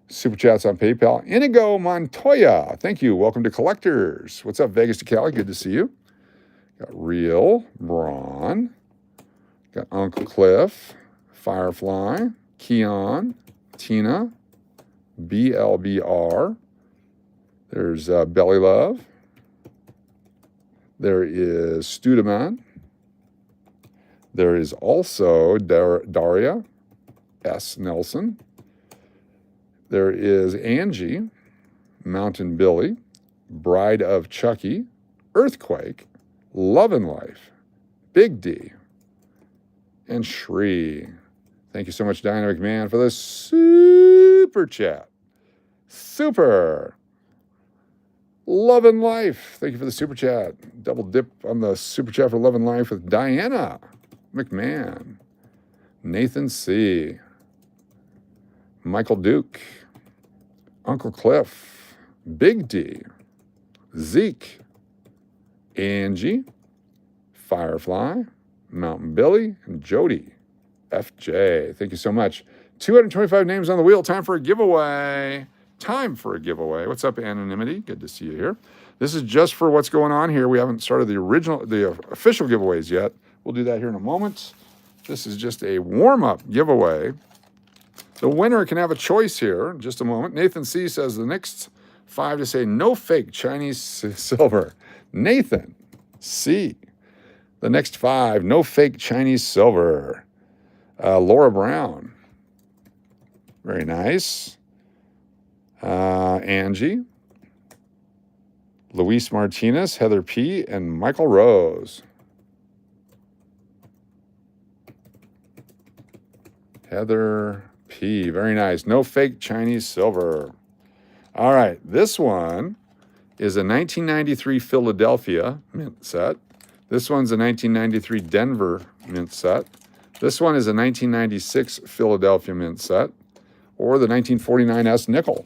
super chats on PayPal. Inigo Montoya, thank you. Welcome to Collectors. What's up, Vegas to Cali? Good to see you. Got Real, Braun. Got Uncle Cliff, Firefly, Keon, Tina, BLBR. There's Belly Love. There is Studeman. There is also Daria S. Nelson. There is Angie, Mountain Billy, Bride of Chucky, Earthquake, Love and Life, Big D, and Shree. Thank you so much, Dynamic Man, for the super chat. Super. Love and Life. Thank you for the super chat. Double dip on the super chat for Love and Life with Diana McMahon, Nathan C., Michael Duke, Uncle Cliff, Big D, Zeke, Angie, Firefly, Mountain Billy, and Jody, FJ. Thank you so much. 225 names on the wheel. Time for a giveaway. Time for a giveaway. What's up, Anonymity? Good to see you here. This is just for what's going on here. We haven't started the official giveaways yet. We'll do that here in a moment. This is just a warm-up giveaway. The winner can have a choice here in just a moment. Nathan C. says the next 5 to say no fake Chinese silver. Nathan C. The next 5, no fake Chinese silver. Laura Brown. Very nice. Angie. Luis Martinez, Heather P., and Michael Rose. Heather P. Very nice. No fake Chinese silver. All right. This one is a 1993 Philadelphia mint set. This one's a 1993 Denver mint set. This one is a 1996 Philadelphia mint set, or the 1949 S nickel.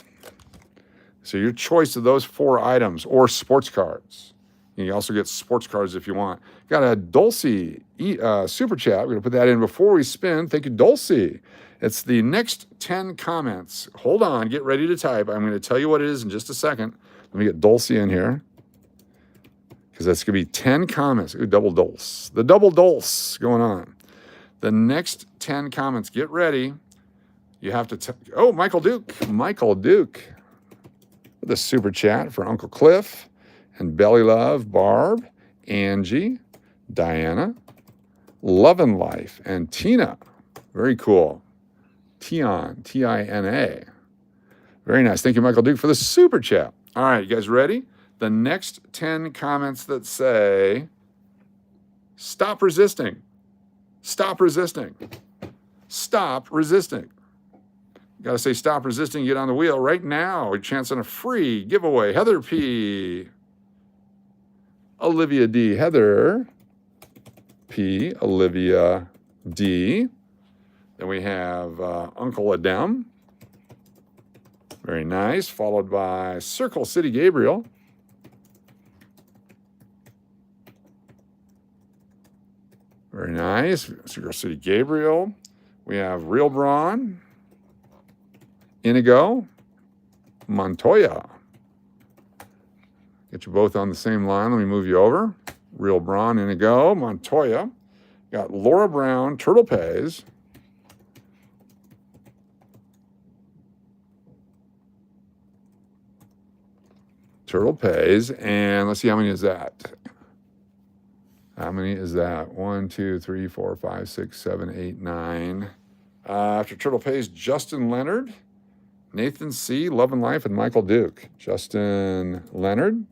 So your choice of those 4 items, or sports cards. You can also get sports cards if you want. Got a Dulcie super chat. We're going to put that in before we spin. Thank you, Dulcie. It's the next 10 comments. Hold on. Get ready to type. I'm going to tell you what it is in just a second. Let me get Dulcie in here, because that's going to be 10 comments. Ooh, double dulce. The double dulce going on. The next 10 comments. Get ready. You have to oh, Michael Duke. Michael Duke. The super chat for Uncle Cliff and Belly Love, Barb, Angie, Diana, Love and Life, and Tina. Very cool. Tion, Tina. Very nice. Thank you, Michael Duke, for the super chat. All right, you guys ready? The next 10 comments that say, stop resisting. Stop resisting. Stop resisting. You got to say stop resisting, get on the wheel right now. A chance on a free giveaway. Heather P. Olivia D. Heather P. Olivia D. Then we have Uncle Adem. Very nice. Followed by Circle City Gabriel. Very nice. Circle City Gabriel. We have Real Braun. Inigo, Montoya. Get you both on the same line. Let me move you over. Real Braun, Inigo, Montoya. Got Laura Brown, Turtle Pays. Turtle Pays. And let's see, how many is that? How many is that? 1, 2, 3, 4, 5, 6, 7, 8, 9. After Turtle Pays, Justin Leonard. Nathan C., Love and Life, and Michael Duke. Justin Leonard.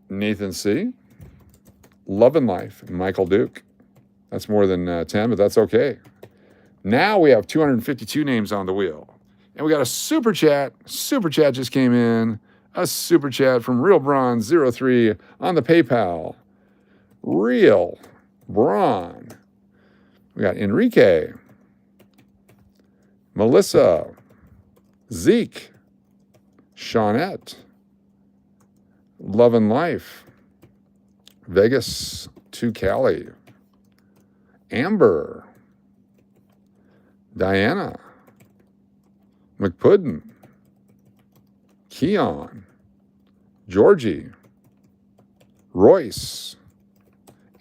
Nathan C., Love and Life, and Michael Duke. That's more than 10, but that's okay. Now we have 252 names on the wheel. And we got a super chat. Super chat just came in. A super chat from Real Braun 03 on the PayPal. Real Braun. We got Enrique. Melissa, Zeke, Shawnette, Love and Life, Vegas to Cali, Amber, Diana, McPuddin, Keon, Georgie, Royce,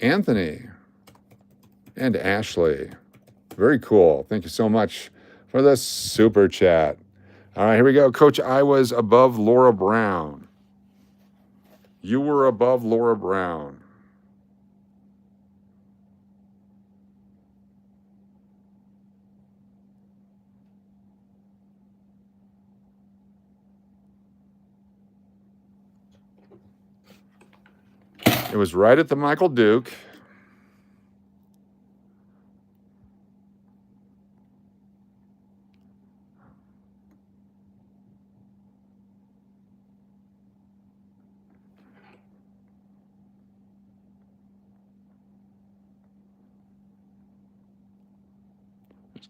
Anthony, and Ashley. Very cool. Thank you so much for the super chat. All right, here we go. Coach, I was above Laura Brown. You were above Laura Brown. It was right at the Michael Duke.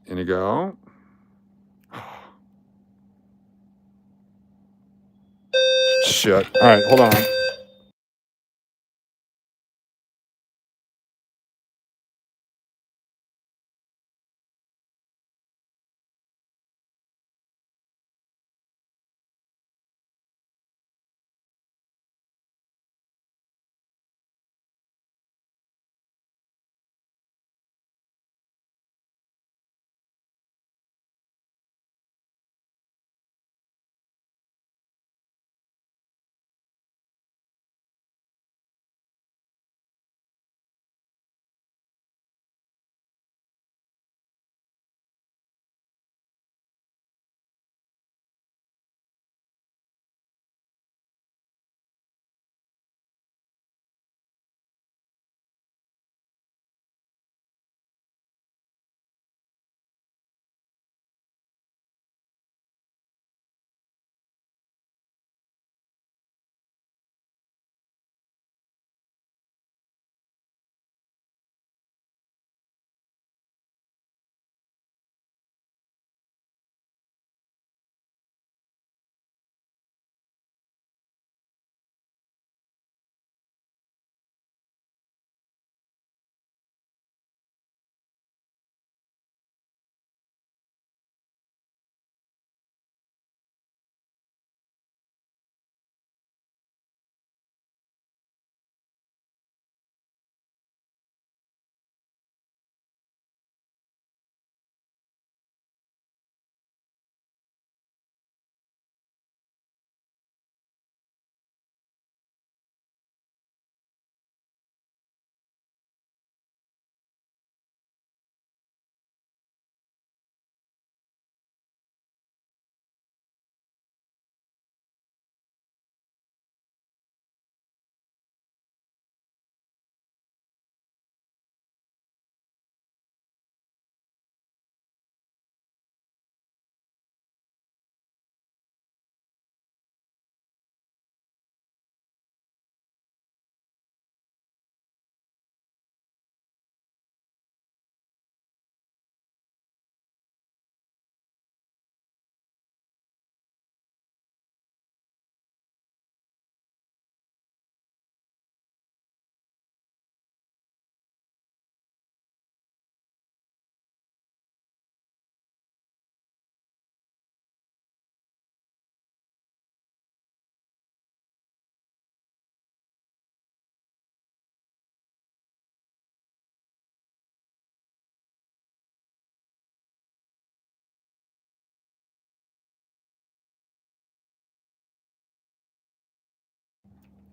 In you go. Shit. All right, hold on.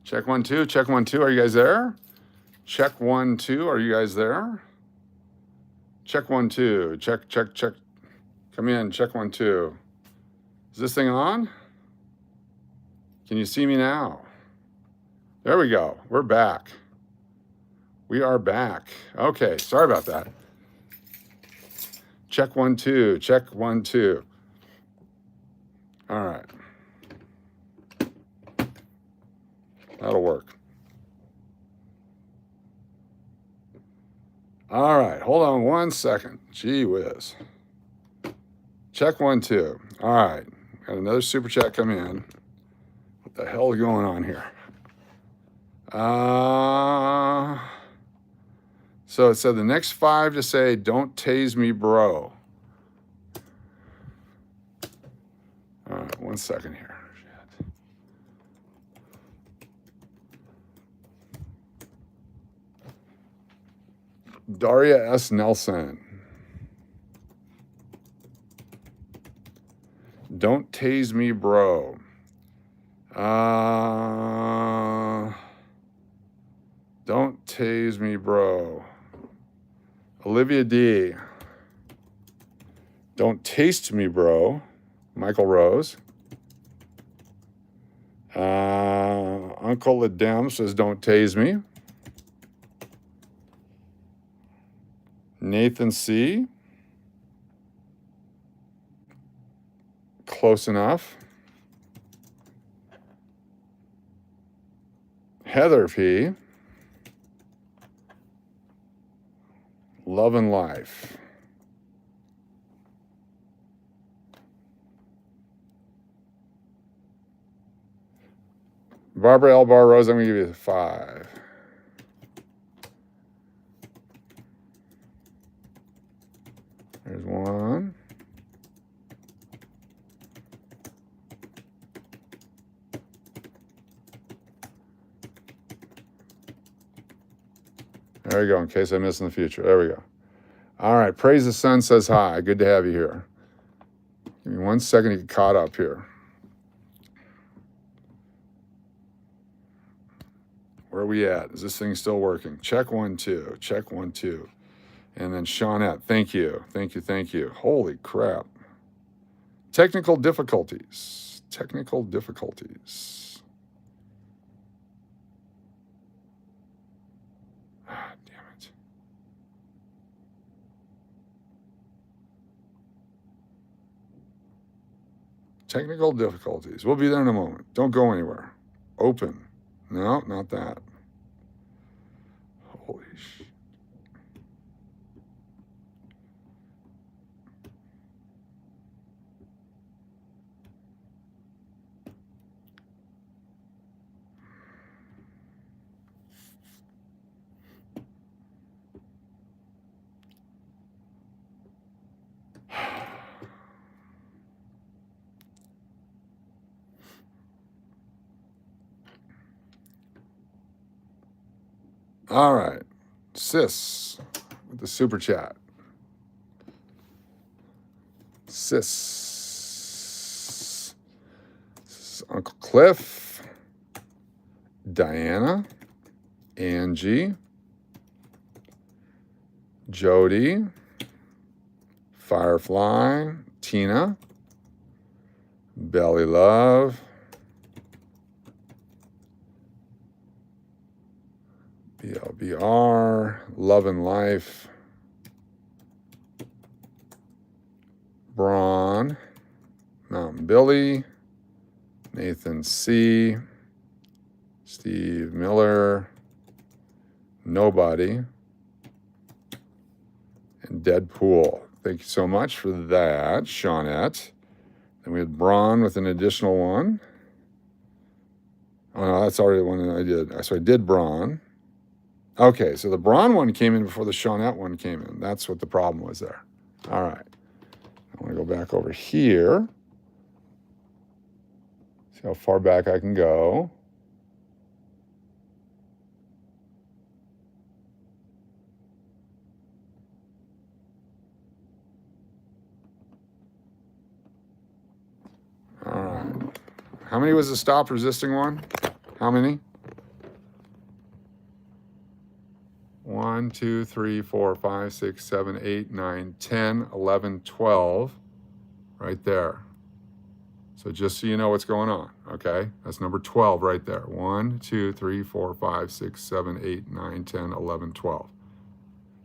Check 1, 2. Check 1, 2. Are you guys there? Check 1, 2. Are you guys there? Check 1, 2. Check, check, check. Come in. Check 1, 2. Is this thing on? Can you see me now? There we go. We're back. We are back. Okay. Sorry about that. Check 1, 2. Check 1, 2. All right. That'll work. All right. Hold on 1 second. Gee whiz. Check 1, 2. All right. Got another super chat come in. What the hell is going on here? So it said the next 5 to say, don't tase me, bro. All right, 1 second here. Shit. Daria S. Nelson. Don't tase me, bro. Don't tase me, bro. Olivia D. Don't taste me, bro. Michael Rose. Uncle Adem says, don't tase me. Nathan C. Close enough. Heather P. Love and Life. Barbara L. Bar Rose, I'm going to give you a 5. There's 1. There we go, in case I miss in the future. There we go. All right, Praise the Sun says hi. Good to have you here. Give me 1 second to get caught up here. Where are we at? Is this thing still working? Check 1, 2. Check 1, 2. And then Shawnette, thank you. Thank you, thank you. Holy crap. Technical difficulties. Technical difficulties. Ah, damn it. Technical difficulties. We'll be there in a moment. Don't go anywhere. Open. No, not that. Holy shit. All right. Sis with the super chat. Sis. Uncle Cliff. Diana. Angie. Jody. Firefly. Tina. Belly Love. BLBR. Love and Life. Braun. Mountain Billy. Nathan C. Steve Miller. Nobody. And Deadpool. Thank you so much for that, Shawnette. Then we had Braun with an additional one. Oh, no, that's already the one that I did. So I did Braun. Okay, so the Braun one came in before the Shawnette one came in. That's what the problem was there. All right. I want to go back over here. See how far back I can go. All right. How many was the stop resisting one? How many? 1, 2, 3, 4, 5, 6, 7, 8, 9, 10, 11, 12. Right there. So just so you know what's going on, okay? That's number 12 right there. 1, 2, 3, 4, 5, 6, 7, 8, 9, 10, 11, 12.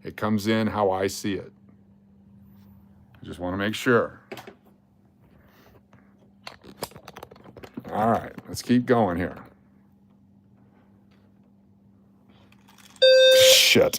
It comes in how I see it. I just want to make sure. All right, let's keep going here. Shit.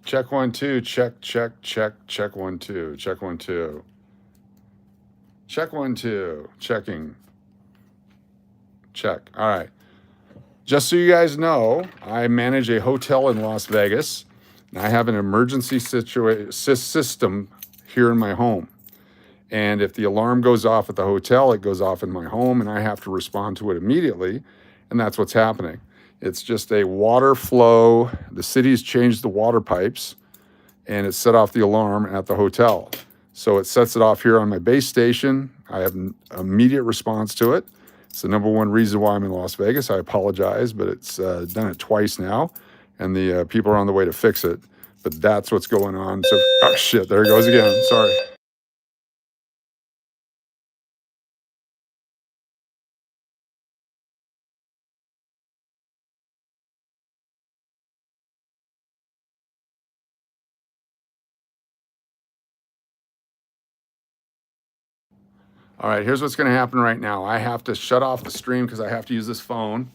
Check 1 2. Check, check, check, check 1 2. Check 1 2. Check 1 2. Checking. Check. All right. Just so you guys know, I manage a hotel in Las Vegas. And I have an emergency system here in my home. And if the alarm goes off at the hotel, it goes off in my home, and I have to respond to it immediately. And that's what's happening. It's just a water flow. The city's changed the water pipes, and it set off the alarm at the hotel. So it sets it off here on my base station. I have an immediate response to it. It's the #1 reason why I'm in Las Vegas. I apologize, but it's done it twice now, and the people are on the way to fix it. But that's what's going on. So, oh shit, there it goes again. Sorry. All right, here's what's going to happen right now. I have to shut off the stream because I have to use this phone.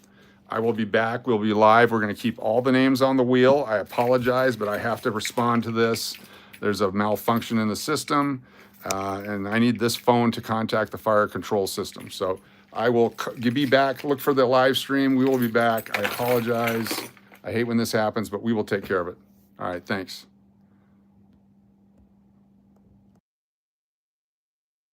I will be back. We'll be live. We're going to keep all the names on the wheel. I apologize, but I have to respond to this. There's a malfunction in the system, and I need this phone to contact the fire control system. So I will be back. Look for the live stream. We will be back. I apologize. I hate when this happens, but we will take care of it. All right, thanks.